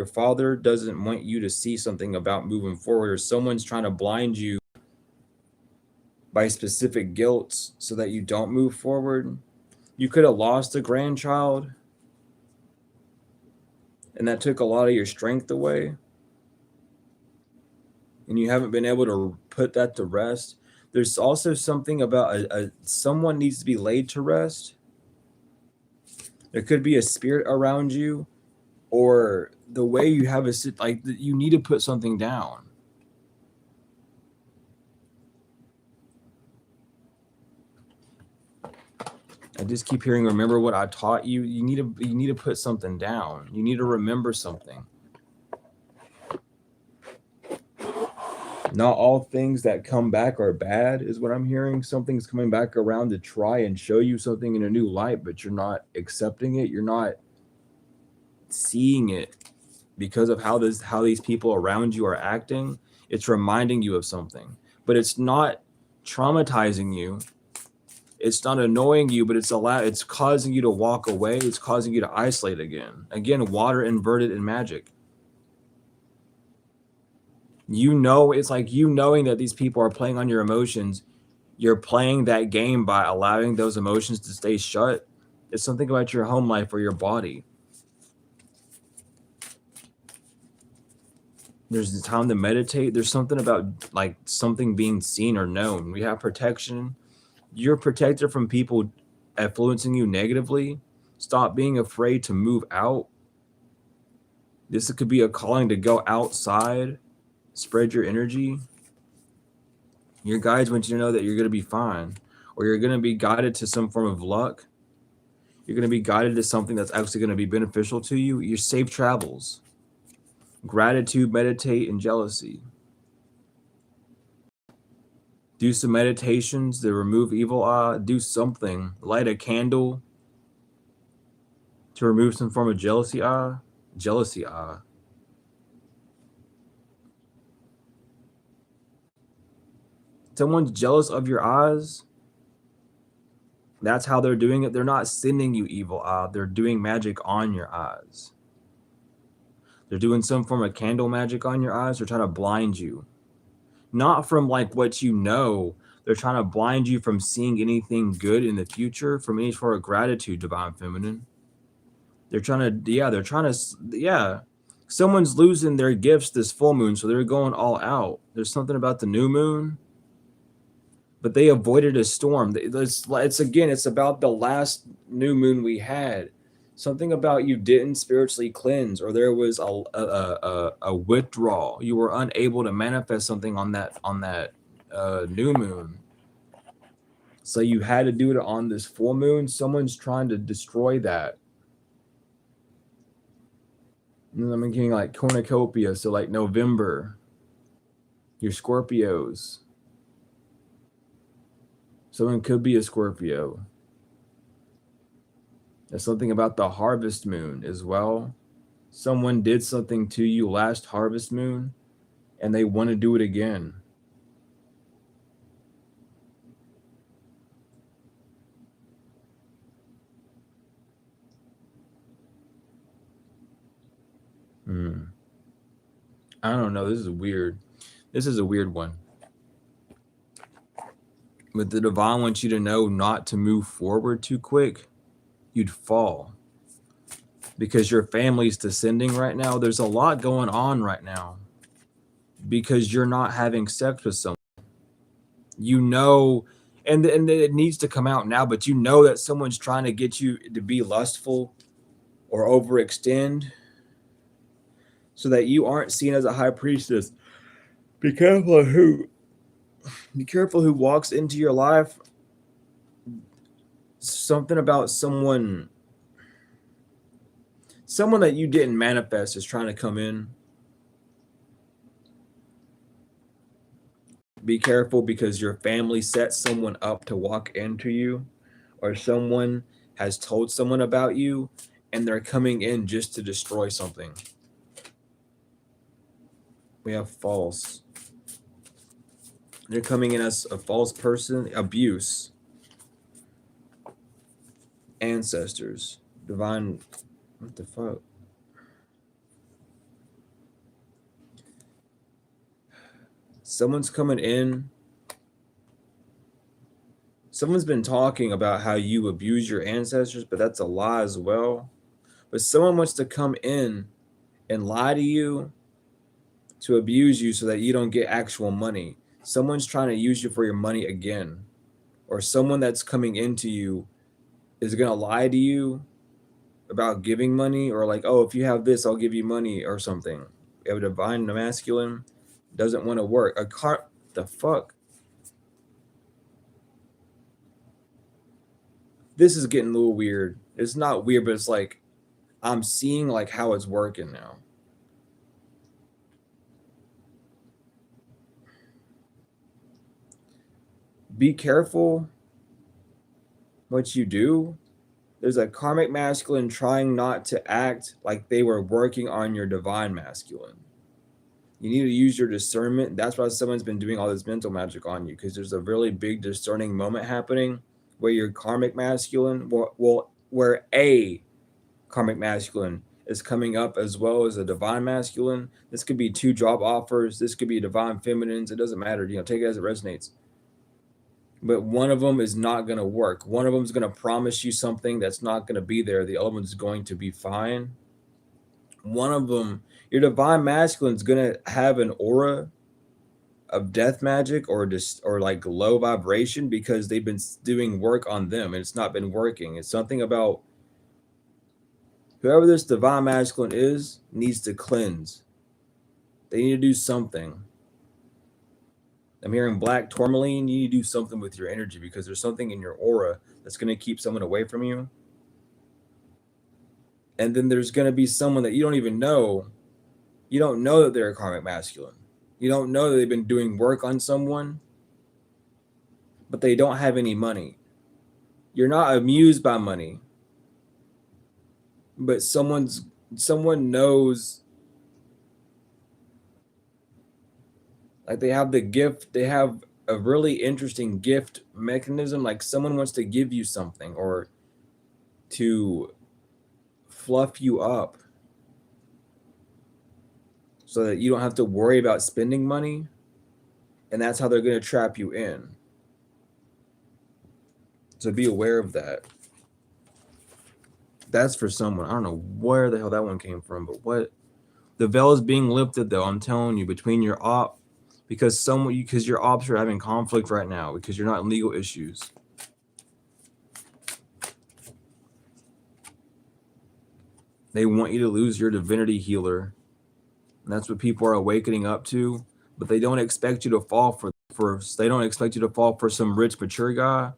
Speaker 1: father doesn't want you to see something about moving forward, or someone's trying to blind you by specific guilt so that you don't move forward. You could have lost a grandchild, and that took a lot of your strength away. And you haven't been able to put that to rest. There's also something about someone needs to be laid to rest. There could be a spirit around you, or the way you have a sit, like you need to put something down. I just keep hearing, remember what I taught you. You need to put something down. You need to remember something. Not all things that come back are bad, is what I'm hearing. Something's coming back around to try and show you something in a new light, but you're not accepting it. You're not seeing it because of how these people around you are acting. It's reminding you of something, but it's not traumatizing you. It's not annoying you, but it's causing you to walk away. It's causing you to isolate again. Again, water inverted in magic. It's like you knowing that these people are playing on your emotions. You're playing that game by allowing those emotions to stay shut. It's something about your home life or your body. There's the time to meditate. There's something about like something being seen or known. We have protection. You're protected from people influencing you negatively. Stop being afraid to move out. This could be a calling to go outside, spread your energy. Your guides want you to know that you're going to be fine, or you're going to be guided to some form of luck. You're going to be guided to something that's actually going to be beneficial to you. Your safe travels. Gratitude, meditate, and jealousy. Do some meditations to remove evil eye. Do something. Light a candle to remove some form of jealousy eye. Jealousy eye. Someone's jealous of your eyes. That's how they're doing it. They're not sending you evil eye. They're doing magic on your eyes. They're doing some form of candle magic on your eyes. They're trying to blind you. Not from like what you know. They're trying to blind you from seeing anything good in the future, from any sort of gratitude, Divine Feminine. They're trying to, someone's losing their gifts this full moon, so they're going all out. There's something about the new moon, but they avoided a storm. It's about the last new moon we had. Something about you didn't spiritually cleanse, or there was a withdrawal. You were unable to manifest something on that new moon. So you had to do it on this full moon. Someone's trying to destroy that. And I'm getting like cornucopia, so like November. Your Scorpios. Someone could be a Scorpio. There's something about the harvest moon as well. Someone did something to you last harvest moon, and they want to do it again. I don't know. This is weird. This is a weird one. But the divine wants you to know not to move forward too quick. You'd fall. Because your family's descending right now. There's a lot going on right now. Because you're not having sex with someone. You know, and it needs to come out now, but you know that someone's trying to get you to be lustful or overextend so that you aren't seen as a high priestess. Be careful who walks into your life. Something about someone that you didn't manifest is trying to come in. Be careful, because your family set someone up to walk into you, or someone has told someone about you, and they're coming in just to destroy something. We have false. They're coming in as a false person. Abuse. Ancestors. Divine. What the fuck? Someone's coming in. Someone's been talking about how you abuse your ancestors, but that's a lie as well. But someone wants to come in and lie to you, to abuse you so that you don't get actual money. Someone's trying to use you for your money again. Or someone that's coming into you is going to lie to you about giving money, or like, oh, if you have this, I'll give you money or something. You have a divine masculine, doesn't want to work. The fuck? this is getting a little weird. It's not weird, but it's like I'm seeing like how it's working now. Be careful what you do. There's a karmic masculine trying not to act like they were working on your divine masculine. You need to use your discernment. That's why someone's been doing all this mental magic on you, because there's a really big discerning moment happening where your karmic masculine, where a karmic masculine is coming up as well as a divine masculine. This could be 2 job offers. This could be divine feminines. It doesn't matter. Take it as it resonates. But one of them is not going to work. One of them is going to promise you something that's not going to be there. The other one's going to be fine. One of them, your divine masculine, is going to have an aura of death magic or like low vibration because they've been doing work on them and it's not been working. It's something about whoever this divine masculine is needs to cleanse. They need to do something. I'm hearing black tourmaline. You need to do something with your energy because there's something in your aura that's going to keep someone away from you. And then there's going to be someone that you don't even know. You don't know that they're a karmic masculine. You don't know that they've been doing work on someone, but they don't have any money. You're not amused by money, but someone knows, like they have the gift, they have a really interesting gift mechanism. Like someone wants to give you something or to fluff you up so that you don't have to worry about spending money. And that's how they're going to trap you in. So be aware of that. That's for someone. I don't know where the hell that one came from, but what? The veil is being lifted, though. I'm telling you, between your op, because your ops are having conflict right now because you're not in legal issues. They want you to lose your divinity healer. And that's what people are awakening up to, but they don't expect you to fall for some rich, mature guy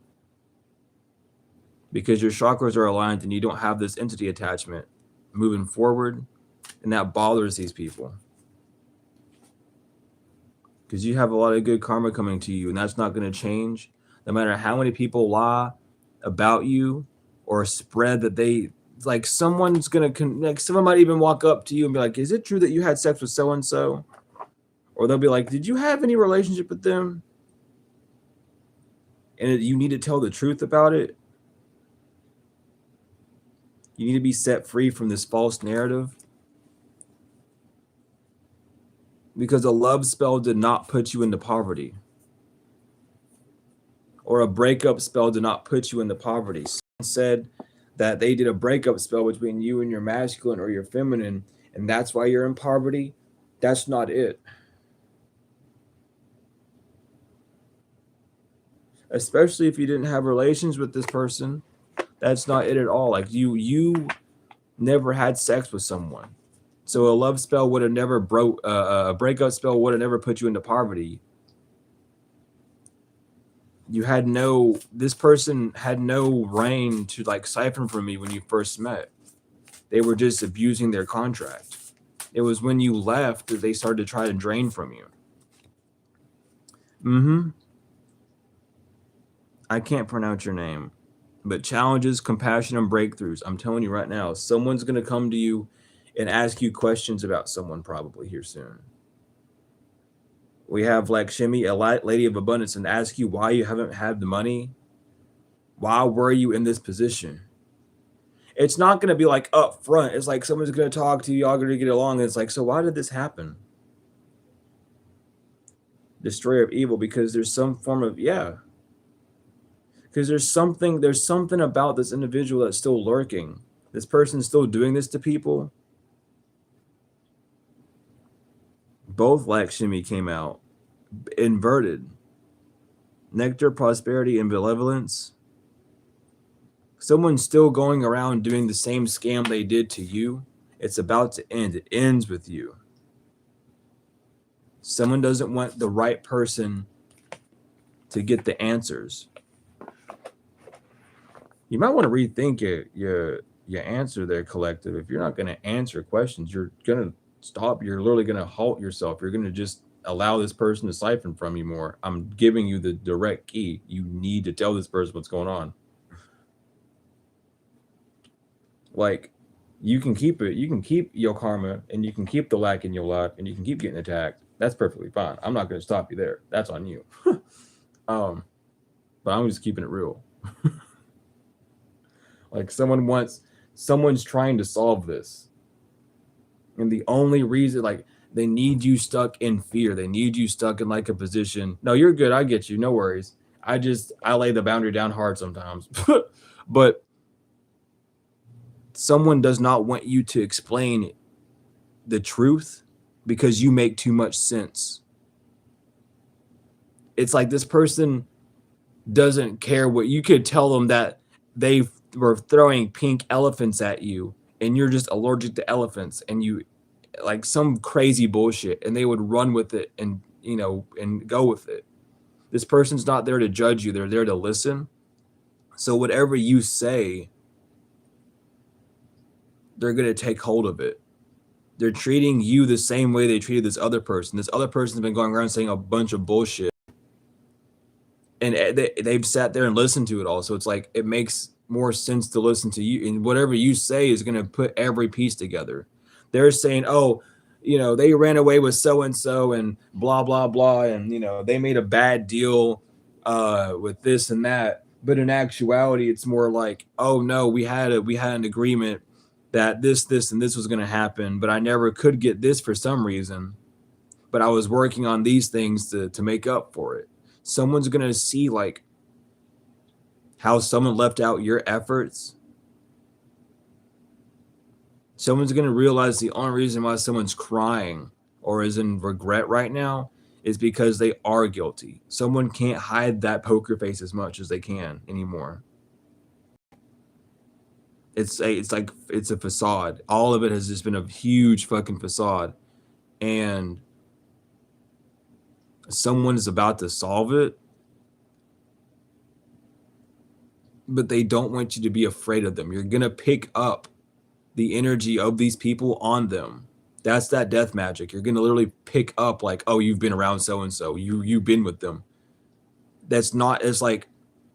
Speaker 1: because your chakras are aligned and you don't have this entity attachment moving forward, and that bothers these people because you have a lot of good karma coming to you, and that's not going to change no matter how many people lie about you or spread that they like. Someone's going to like, someone might even walk up to you and be like, is it true that you had sex with so and so? Or they'll be like, did you have any relationship with them? And you need to tell the truth about it. You need to be set free from this false narrative. Because a love spell did not put you into poverty. Or a breakup spell did not put you into poverty. Someone said that they did a breakup spell between you and your masculine or your feminine, and that's why you're in poverty. That's not it. Especially if you didn't have relations with this person. That's not it at all. Like you never had sex with someone. So a love spell would have never a breakup spell would have never put you into poverty. This person had no reign to like siphon from me when you first met. They were just abusing their contract. It was when you left that they started to try to drain from you. I can't pronounce your name, but challenges, compassion, and breakthroughs. I'm telling you right now, someone's going to come to you and ask you questions about someone probably here soon. We have like Chime, a lady of abundance, and ask you why you haven't had the money. Why were you in this position? It's not going to be like up front. It's like someone's going to talk to you, y'all going to get along. And it's like, so why did this happen? Destroyer of evil, because there's some form of, because there's something about this individual that's still lurking. This person's still doing this to people. Both Lakshmi came out inverted. Nectar, prosperity, and benevolence. Someone's still going around doing the same scam they did to you. It's about to end. It ends with you. Someone doesn't want the right person to get the answers. You might want to rethink your answer there, collective. If you're not going to answer questions, you're going to stop. You're literally going to halt yourself. You're going to just allow this person to siphon from you more. I'm giving you the direct key. You need to tell this person what's going on. Like, you can keep it. You can keep your karma, and you can keep the lack in your life, and you can keep getting attacked. That's perfectly fine. I'm not going to stop you there. That's on you. um, but I'm just keeping it real. Like, someone's trying to solve this, and the only reason, like, they need you stuck in fear. They need you stuck in like a position. No, you're good. I get you. No worries. I lay the boundary down hard sometimes, but someone does not want you to explain the truth because you make too much sense. It's like this person doesn't care what you could tell them, that they were throwing pink elephants at you and you're just allergic to elephants, and you like some crazy bullshit, and they would run with it and and go with it. This person's not there to judge you, they're there to listen. So whatever you say, they're going to take hold of it. They're treating you the same way they treated this other person. This other person's been going around saying a bunch of bullshit, and they've sat there and listened to it all. So it's like, it makes more sense to listen to you, and whatever you say is going to put every piece together. They're saying, oh, they ran away with so and so and blah blah blah, and they made a bad deal with this and that. But in actuality, it's more like, oh no, we had an agreement that this and this was going to happen, but I never could get this for some reason. But I was working on these things to make up for it. Someone's going to see like how someone left out your efforts. Someone's going to realize the only reason why someone's crying or is in regret right now is because they are guilty. Someone can't hide that poker face as much as they can anymore. It's a facade. All of it has just been a huge fucking facade, and someone is about to solve it, but they don't want you to be afraid of them. You're gonna pick up the energy of these people on them. That's that death magic. You're gonna literally pick up like, oh, you've been around so and so. You've been with them. That's not, it's like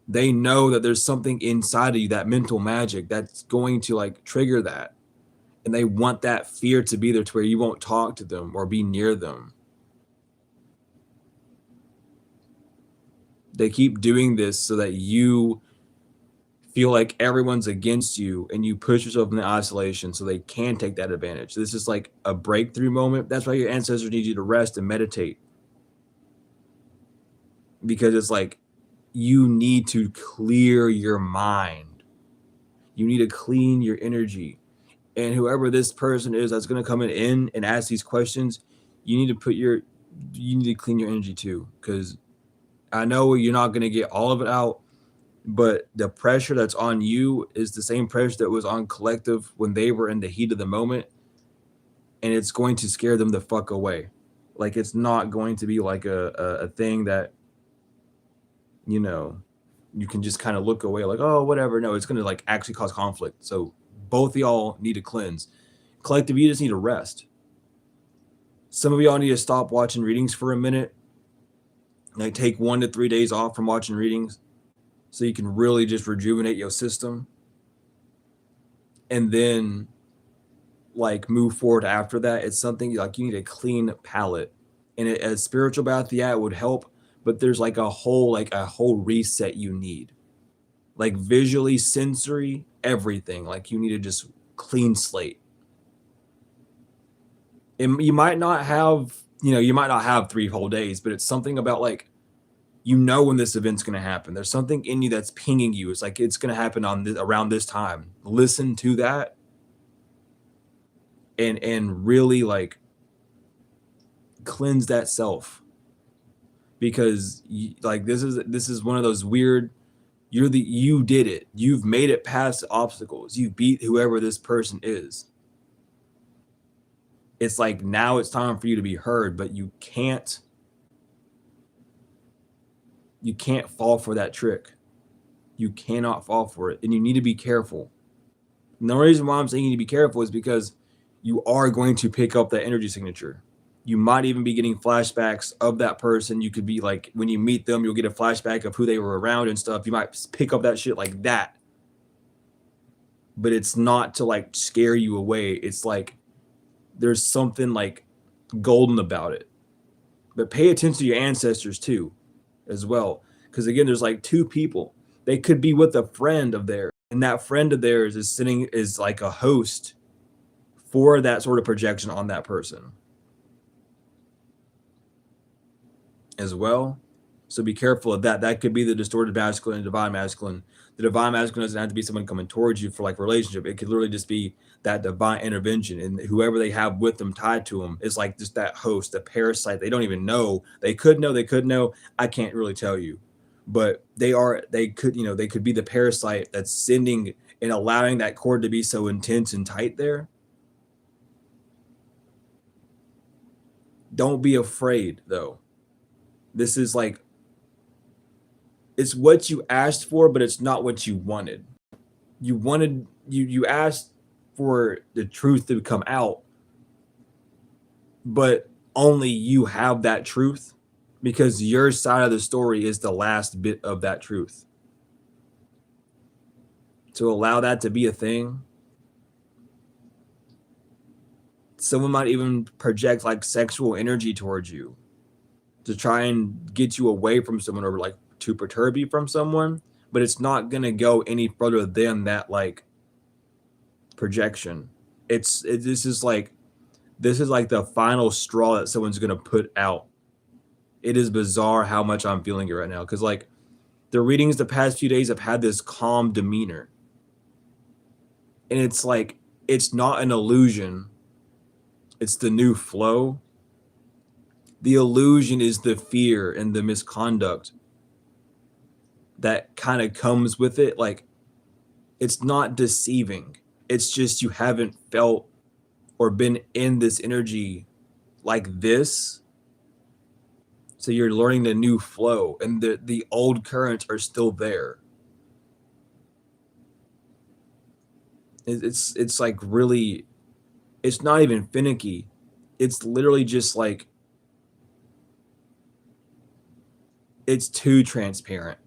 Speaker 1: they know that there's something inside of you, that mental magic that's going to like trigger that. And they want that fear to be there to where you won't talk to them or be near them. They keep doing this so that you feel like everyone's against you and you push yourself into isolation so they can take that advantage. This is like a breakthrough moment. That's why your ancestors need you to rest and meditate. Because it's like, you need to clear your mind. You need to clean your energy. And whoever this person is that's going to come in and ask these questions, you need to clean your energy too. Because I know you're not going to get all of it out, but the pressure that's on you is the same pressure that was on collective when they were in the heat of the moment. And it's going to scare them the fuck away. Like, it's not going to be like a thing that, you can just kind of look away like, oh, whatever. No, it's going to like actually cause conflict. So both of y'all need to cleanse. Collective, you just need to rest. Some of y'all need to stop watching readings for a minute. Like, take 1 to 3 days off from watching readings so you can really just rejuvenate your system. And then like move forward after that. It's something like you need a clean palette. And a spiritual bath, yeah, it would help. But there's like a whole reset you need. Like visually, sensory, everything. Like you need to just clean slate. And you might not have 3 whole days, but it's something about like, when this event's going to happen. There's something in you that's pinging you. It's like, it's going to happen around this time. Listen to that and really like cleanse that self. Because like this is one of those weird, you did it. You've made it past obstacles. You beat whoever this person is. It's like, now it's time for you to be heard, but you can't fall for that trick. You cannot fall for it, and you need to be careful. And the reason why I'm saying you need to be careful is because you are going to pick up that energy signature. You might even be getting flashbacks of that person. You could be like, when you meet them, you'll get a flashback of who they were around and stuff. You might pick up that shit like that. But it's not to like scare you away. It's like there's something like golden about it. But pay attention to your ancestors too, as well. Because again, there's like two people. They could be with a friend of theirs, and that friend of theirs is like a host for that sort of projection on that person as well. So be careful of that. That could be the distorted masculine and divine masculine. The divine masculine doesn't have to be someone coming towards you for like relationship. It could literally just be that divine intervention, and whoever they have with them tied to them is like just that host, the parasite. They don't even know. They could know. They could know. I can't really tell you, but they could be the parasite that's sending and allowing that cord to be so intense and tight there. Don't be afraid though. This is like, it's what you asked for, but it's not what you wanted. You asked for the truth to come out, but only you have that truth because your side of the story is the last bit of that truth. To allow that to be a thing, someone might even project like sexual energy towards you to try and get you away from someone, or like to perturb you from someone, but it's not going to go any further than that like projection. This is like the final straw that someone's going to put out. It is bizarre how much I'm feeling it right now, because like the readings the past few days have had this calm demeanor, and it's like, it's not an illusion, it's the new flow. The illusion is the fear and the misconduct that kind of comes with it. Like, it's not deceiving. It's just you haven't felt or been in this energy like this. So you're learning the new flow, and the old currents are still there. It's like really, it's not even finicky. It's literally just like, it's too transparent.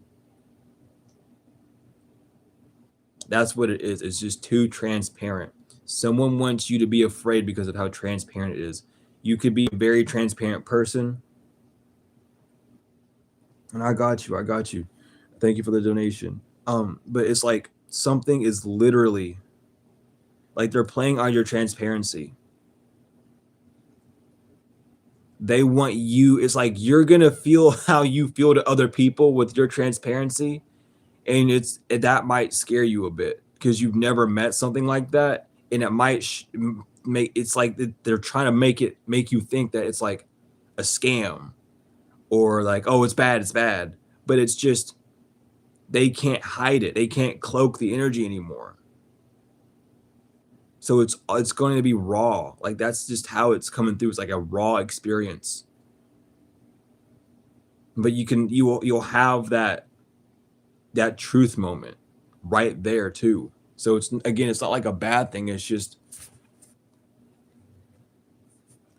Speaker 1: That's what it is. It's just too transparent. Someone wants you to be afraid because of how transparent it is. You could be a very transparent person. And I got you. Thank you for the donation. But it's like something is literally like they're playing on your transparency. They want you, it's like you're gonna feel how you feel to other people with your transparency. And that might scare you a bit because you've never met something like that, and it might make it's like they're trying to make you think that it's like a scam, or like, oh, it's bad, but it's just they can't hide it, they can't cloak the energy anymore. So it's going to be raw. Like, that's just how it's coming through. It's like a raw experience. But you'll have that truth moment right there too. So it's not like a bad thing. It's just,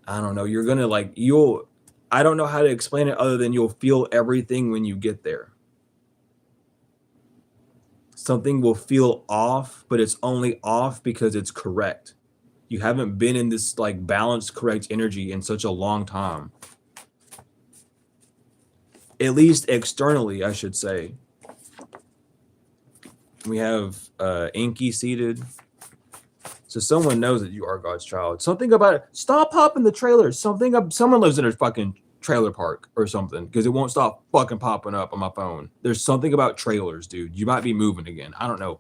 Speaker 1: I don't know. You're gonna like, I don't know how to explain it other than you'll feel everything when you get there. Something will feel off, but it's only off because it's correct. You haven't been in this like balanced, correct energy in such a long time. At least externally, I should say. We have Inky seated. So someone knows that you are God's child. Something about it. Stop popping the trailers. Someone lives in a fucking trailer park or something, because it won't stop fucking popping up on my phone. There's something about trailers, dude. You might be moving again. I don't know.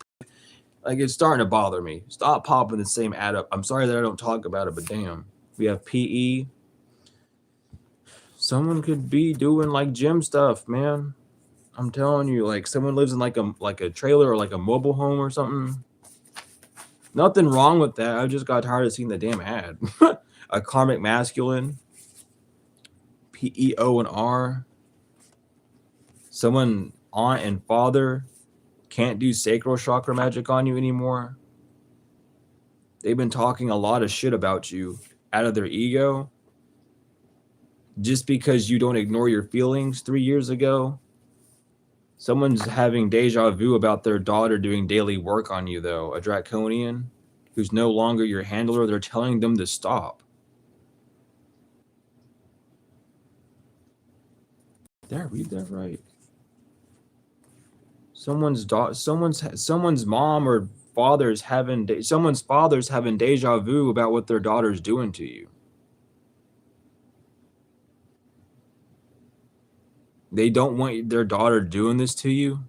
Speaker 1: Like, it's starting to bother me. Stop popping the same ad up. I'm sorry that I don't talk about it, but damn. We have PE. Someone could be doing like gym stuff, man. I'm telling you, like someone lives in like a trailer or like a mobile home or something. Nothing wrong with that. I just got tired of seeing the damn ad. A karmic masculine. PEO and R. Someone aunt and father. can't do sacral chakra magic on you anymore. They've been talking a lot of shit about you out of their ego just because you don't ignore your feelings 3 years ago. Someone's having deja vu about their daughter doing daily work on you, though. A draconian who's no longer your handler. They're telling them to stop. Did I read that right? Someone's mom or someone's father's having deja vu about what their daughter's doing to you. They don't want their daughter doing this to you.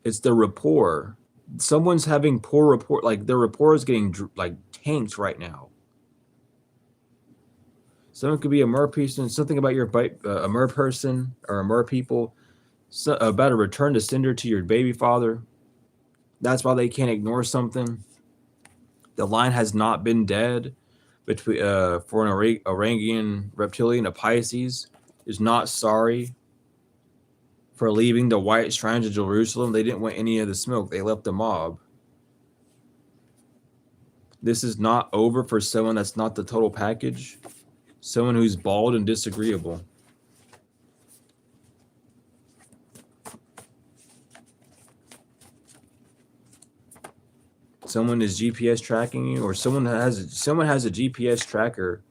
Speaker 1: It's the rapport. Someone's having poor rapport. Like their rapport is getting like tanked right now. Someone could be a mer person. Something about your a mer person or a mer people. About a return to sender to your baby father. That's why they can't ignore something. The line has not been dead between for an Orangian reptilian. A Pisces is not sorry for leaving the white shrines of Jerusalem. They didn't want any of the smoke. They left the mob. This is not over for someone that's not the total package. Someone who's bald and disagreeable. Someone is GPS tracking you, or someone has a GPS tracker.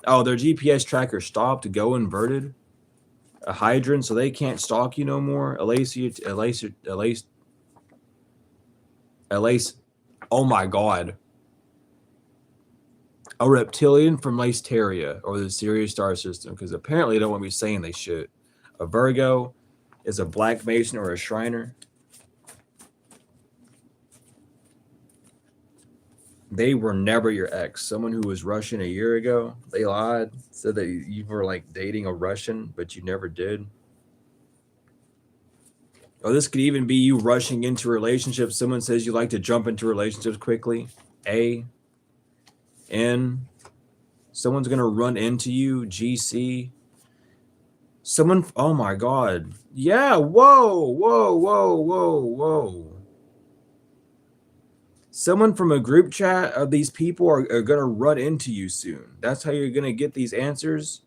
Speaker 1: Oh, their GPS tracker stopped, go inverted. A hydrant, so they can't stalk you no more. Elise. Oh my God. A reptilian from Laceteria or the Sirius star system, because apparently they don't want me saying they should. A Virgo is a black mason or a Shriner. They were never your ex. Someone who was Russian a year ago. They lied, said that you were like dating a Russian, but you never did. Oh, this could even be you rushing into relationships. Someone says you like to jump into relationships quickly. N. Someone's going to run into you. GC. Someone. Oh my God. Yeah. Whoa. Someone from a group chat of these people are going to run into you soon. That's how you're going to get these answers.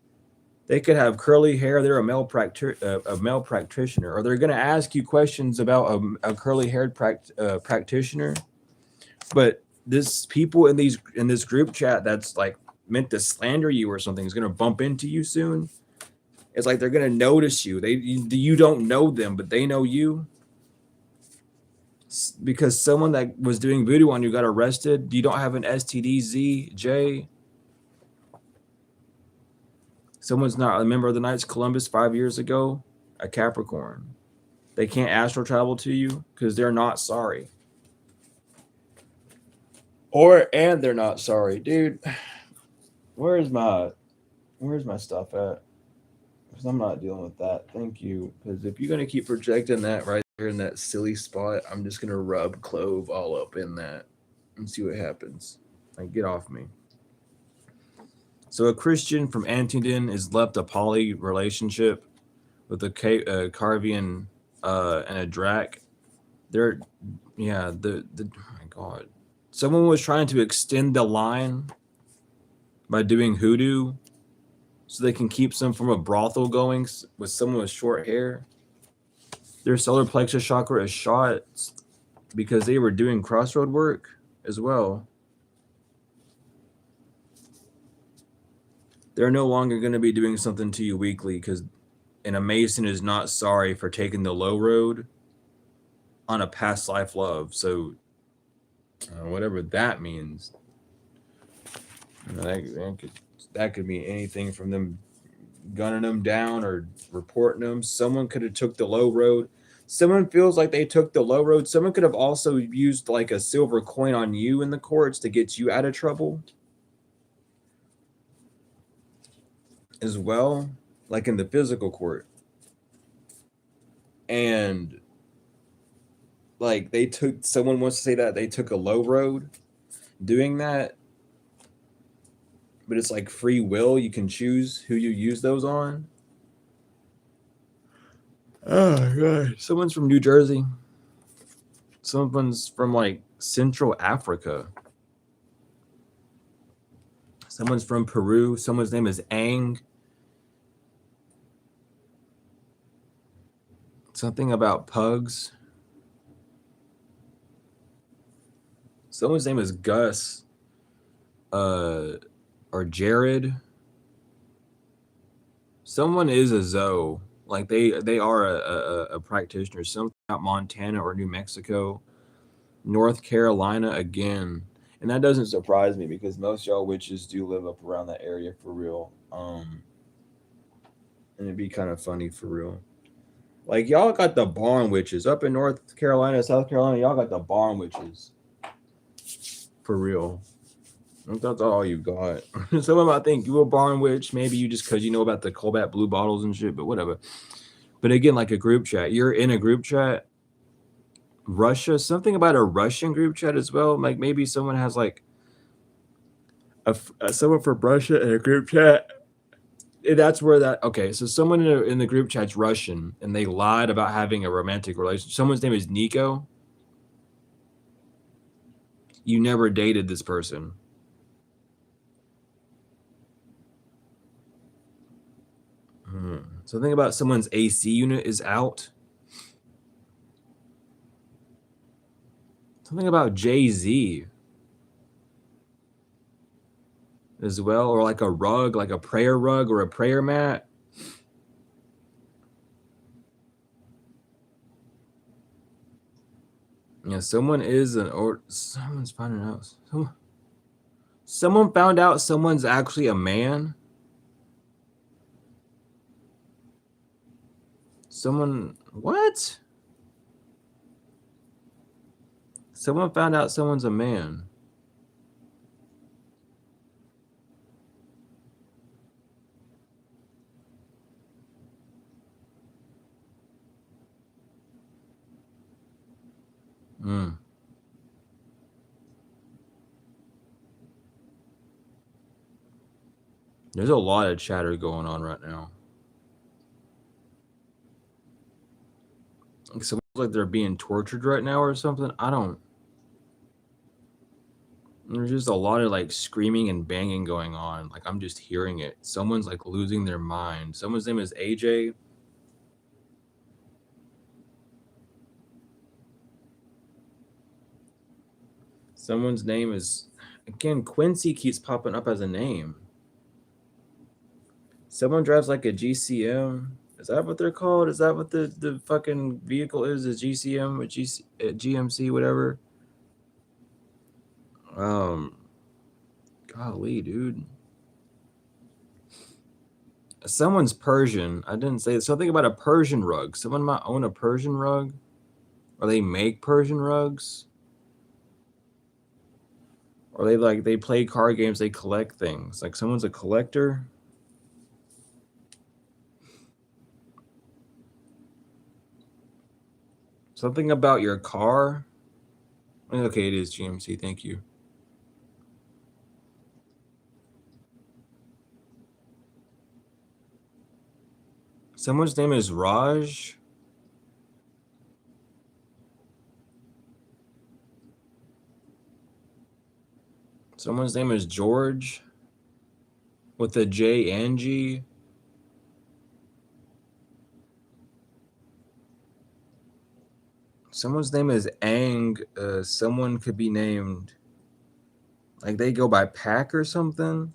Speaker 1: They could have curly hair. They're a male practitioner, or they're going to ask you questions about a curly-haired practitioner. But this people in this group chat that's like meant to slander you or something is going to bump into you soon. It's like they're going to notice you. You don't know them, but they know you. Because someone that was doing voodoo on you got arrested. You don't have an STDZJ. Someone's not a member of the Knights of Columbus 5 years ago. A Capricorn. They can't astral travel to you because they're not sorry. And they're not sorry, dude. Where's my stuff at? Because I'm not dealing with that. Thank you. Because if you're gonna keep projecting that right there in that silly spot, I'm just gonna rub clove all up in that and see what happens. Like, get off me. So a Christian from Antington is left a poly relationship with a Carvian and a Drac. Oh my God. Someone was trying to extend the line by doing hoodoo so they can keep some from a brothel going with someone with short hair. Their solar plexus chakra is shot because they were doing crossroad work as well. They're no longer going to be doing something to you weekly and a Mason is not sorry for taking the low road on a past life love. So whatever that means, that could mean anything from them gunning them down or reporting them. Someone could have took the low road. Someone feels like they took the low road. Someone could have also used like a silver coin on you in the courts to get you out of trouble as well, like in the physical court. And like someone wants to say that they took a low road doing that, but it's like free will. You can choose who you use those on. Oh god. Someone's from New Jersey. Someone's from like Central Africa. Someone's from Peru. Someone's name is Ang. Something about pugs. Someone's name is Gus. Or Jared. Someone is a Zoe. Like they are a practitioner. Something about Montana or New Mexico. North Carolina again. And that doesn't surprise me because most y'all witches do live up around that area for real. And it'd be kind of funny for real. Like y'all got the barn witches up in North Carolina, South Carolina. Y'all got the barn witches for real. That's all you got. Some of them I think you a barn witch. Maybe you just because you know about the Colbat blue bottles and shit, but whatever. But again, like a group chat, you're in a group chat. Russia, something about a Russian group chat as well. Like maybe someone has like someone from Russia in a group chat. That's where that okay. So someone in the group chat's Russian, and they lied about having a romantic relationship. Someone's name is Nico. You never dated this person. Something about someone's AC unit is out. Something about Jay-Z as well, or like a rug, like a prayer rug or a prayer mat. Yeah, someone is someone's finding out. Someone found out someone's actually a man. Someone what? Someone found out someone's a man. There's a lot of chatter going on right now. Someone's like they're being tortured right now or something. I don't. There's just a lot of like screaming and banging going on. Like I'm just hearing it. Someone's like losing their mind. Someone's name is AJ. Someone's name is again Quincy keeps popping up as a name. Someone drives like a GCM. Is that what they're called? Is that what the fucking vehicle is? A GCM, a GMC, whatever. Golly, dude. Someone's Persian. I didn't say something about a Persian rug. Someone might own a Persian rug, or they make Persian rugs, or they play card games. They collect things. Like someone's a collector. Something about your car. Okay, it is GMC. Thank you. Someone's name is Raj. Someone's name is George with a J and G. Someone's name is Ang. Someone could be named like they go by Pack or something.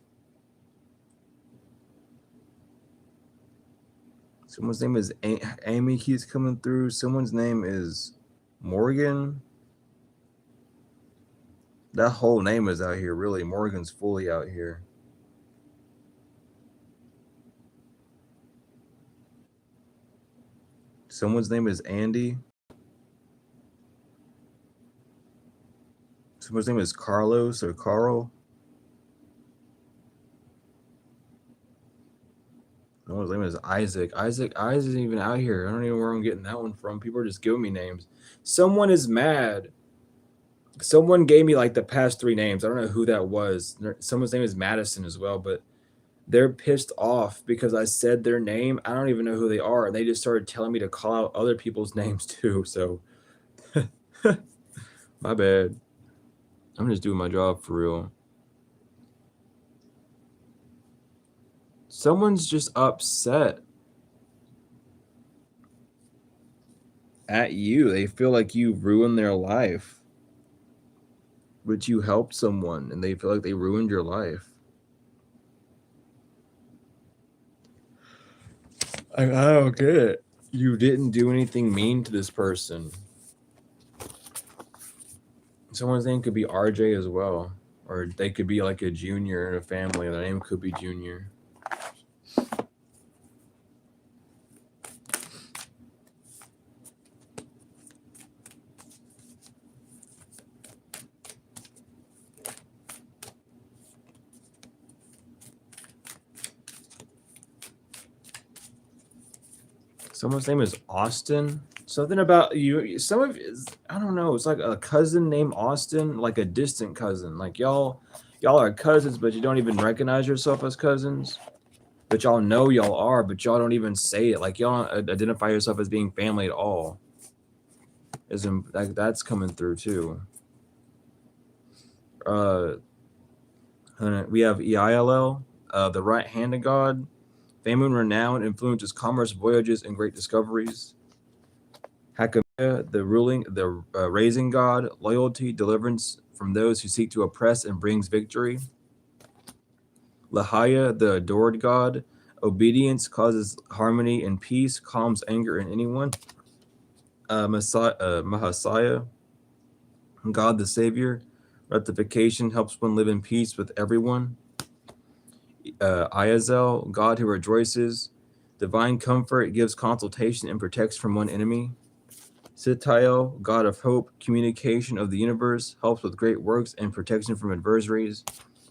Speaker 1: Someone's name is Amy keeps coming through. Someone's name is Morgan. That whole name is out here, really. Morgan's fully out here. Someone's name is Andy. Someone's name is Carlos or Carl. Someone's name is Isaac. Isaac isn't even out here. I don't even know where I'm getting that one from. People are just giving me names. Someone is mad. Someone gave me like the past 3 names. I don't know who that was. Someone's name is Madison as well, but They're pissed off because I said their name. I don't even know who they are, and they just started telling me to call out other people's names too, so my bad. I'm just doing my job for real. Someone's just upset at you. They feel like you ruined their life, but you helped someone and they feel like they ruined your life. I don't get it. You didn't do anything mean to this person. Someone's name could be RJ as well, or they could be like a junior in a family. Their name could be Junior. Someone's name is Austin. Something about you. Some of I don't know. It's like a cousin named Austin, like a distant cousin. Like y'all are cousins, but you don't even recognize yourself as cousins. But y'all know y'all are, but y'all don't even say it. Like y'all don't identify yourself as being family at all. Isn't like that's coming through too. We have EILL, the right hand of God. Fame and renown influences commerce, voyages, and great discoveries. Hakamea, the raising God, loyalty, deliverance from those who seek to oppress and brings victory. Lahaya, the adored God, obedience causes harmony and peace, calms anger in anyone. Mahasiah, God the Savior, rectification helps one live in peace with everyone. Iazel, God who rejoices, divine comfort, gives consultation and protects from one enemy. Sitael, God of hope, communication of the universe, helps with great works and protection from adversaries.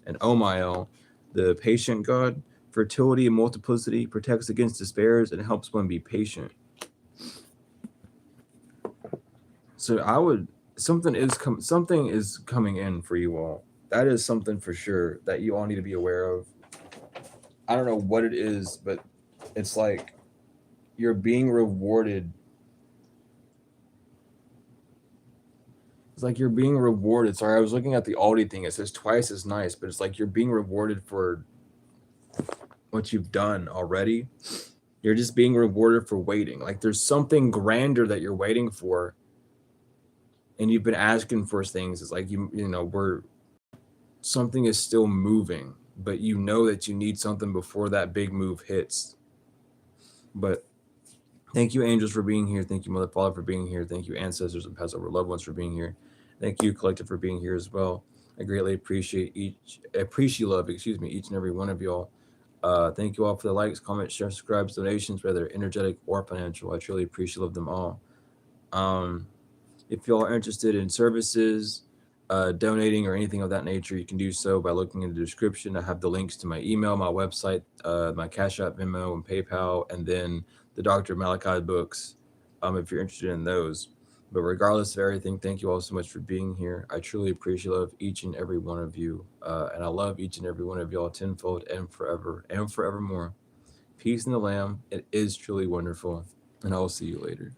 Speaker 1: And Omiel, the patient God, fertility and multiplicity, protects against despairs and helps one be patient. So something is coming in for you all. That is something for sure that you all need to be aware of. I don't know what it is, but it's like you're being rewarded. It's like you're being rewarded. Sorry, I was looking at the Aldi thing. It says twice as nice, but it's like you're being rewarded for what you've done already. You're just being rewarded for waiting. Like there's something grander that you're waiting for, and you've been asking for things. It's like something is still moving, but you know that you need something before that big move hits. But thank you, angels, for being here. Thank you, Mother Father, for being here. Thank you, ancestors and past over loved ones, for being here. Thank you, collective, for being here as well. I greatly appreciate each and every one of y'all. Thank you all for the likes, comments, shares, subscribes, donations, whether energetic or financial. I truly appreciate them all. If y'all are interested in services, donating, or anything of that nature, you can do so by looking in the description. I have the links to my email, my website, my Cash App, Venmo, and PayPal, and then the Dr. Malachi books, if you're interested in those. But regardless of everything, thank you all so much for being here. I truly appreciate each and every one of you, and I love each and every one of y'all tenfold and forever and forevermore. Peace in the Lamb. It is truly wonderful, and I will see you later.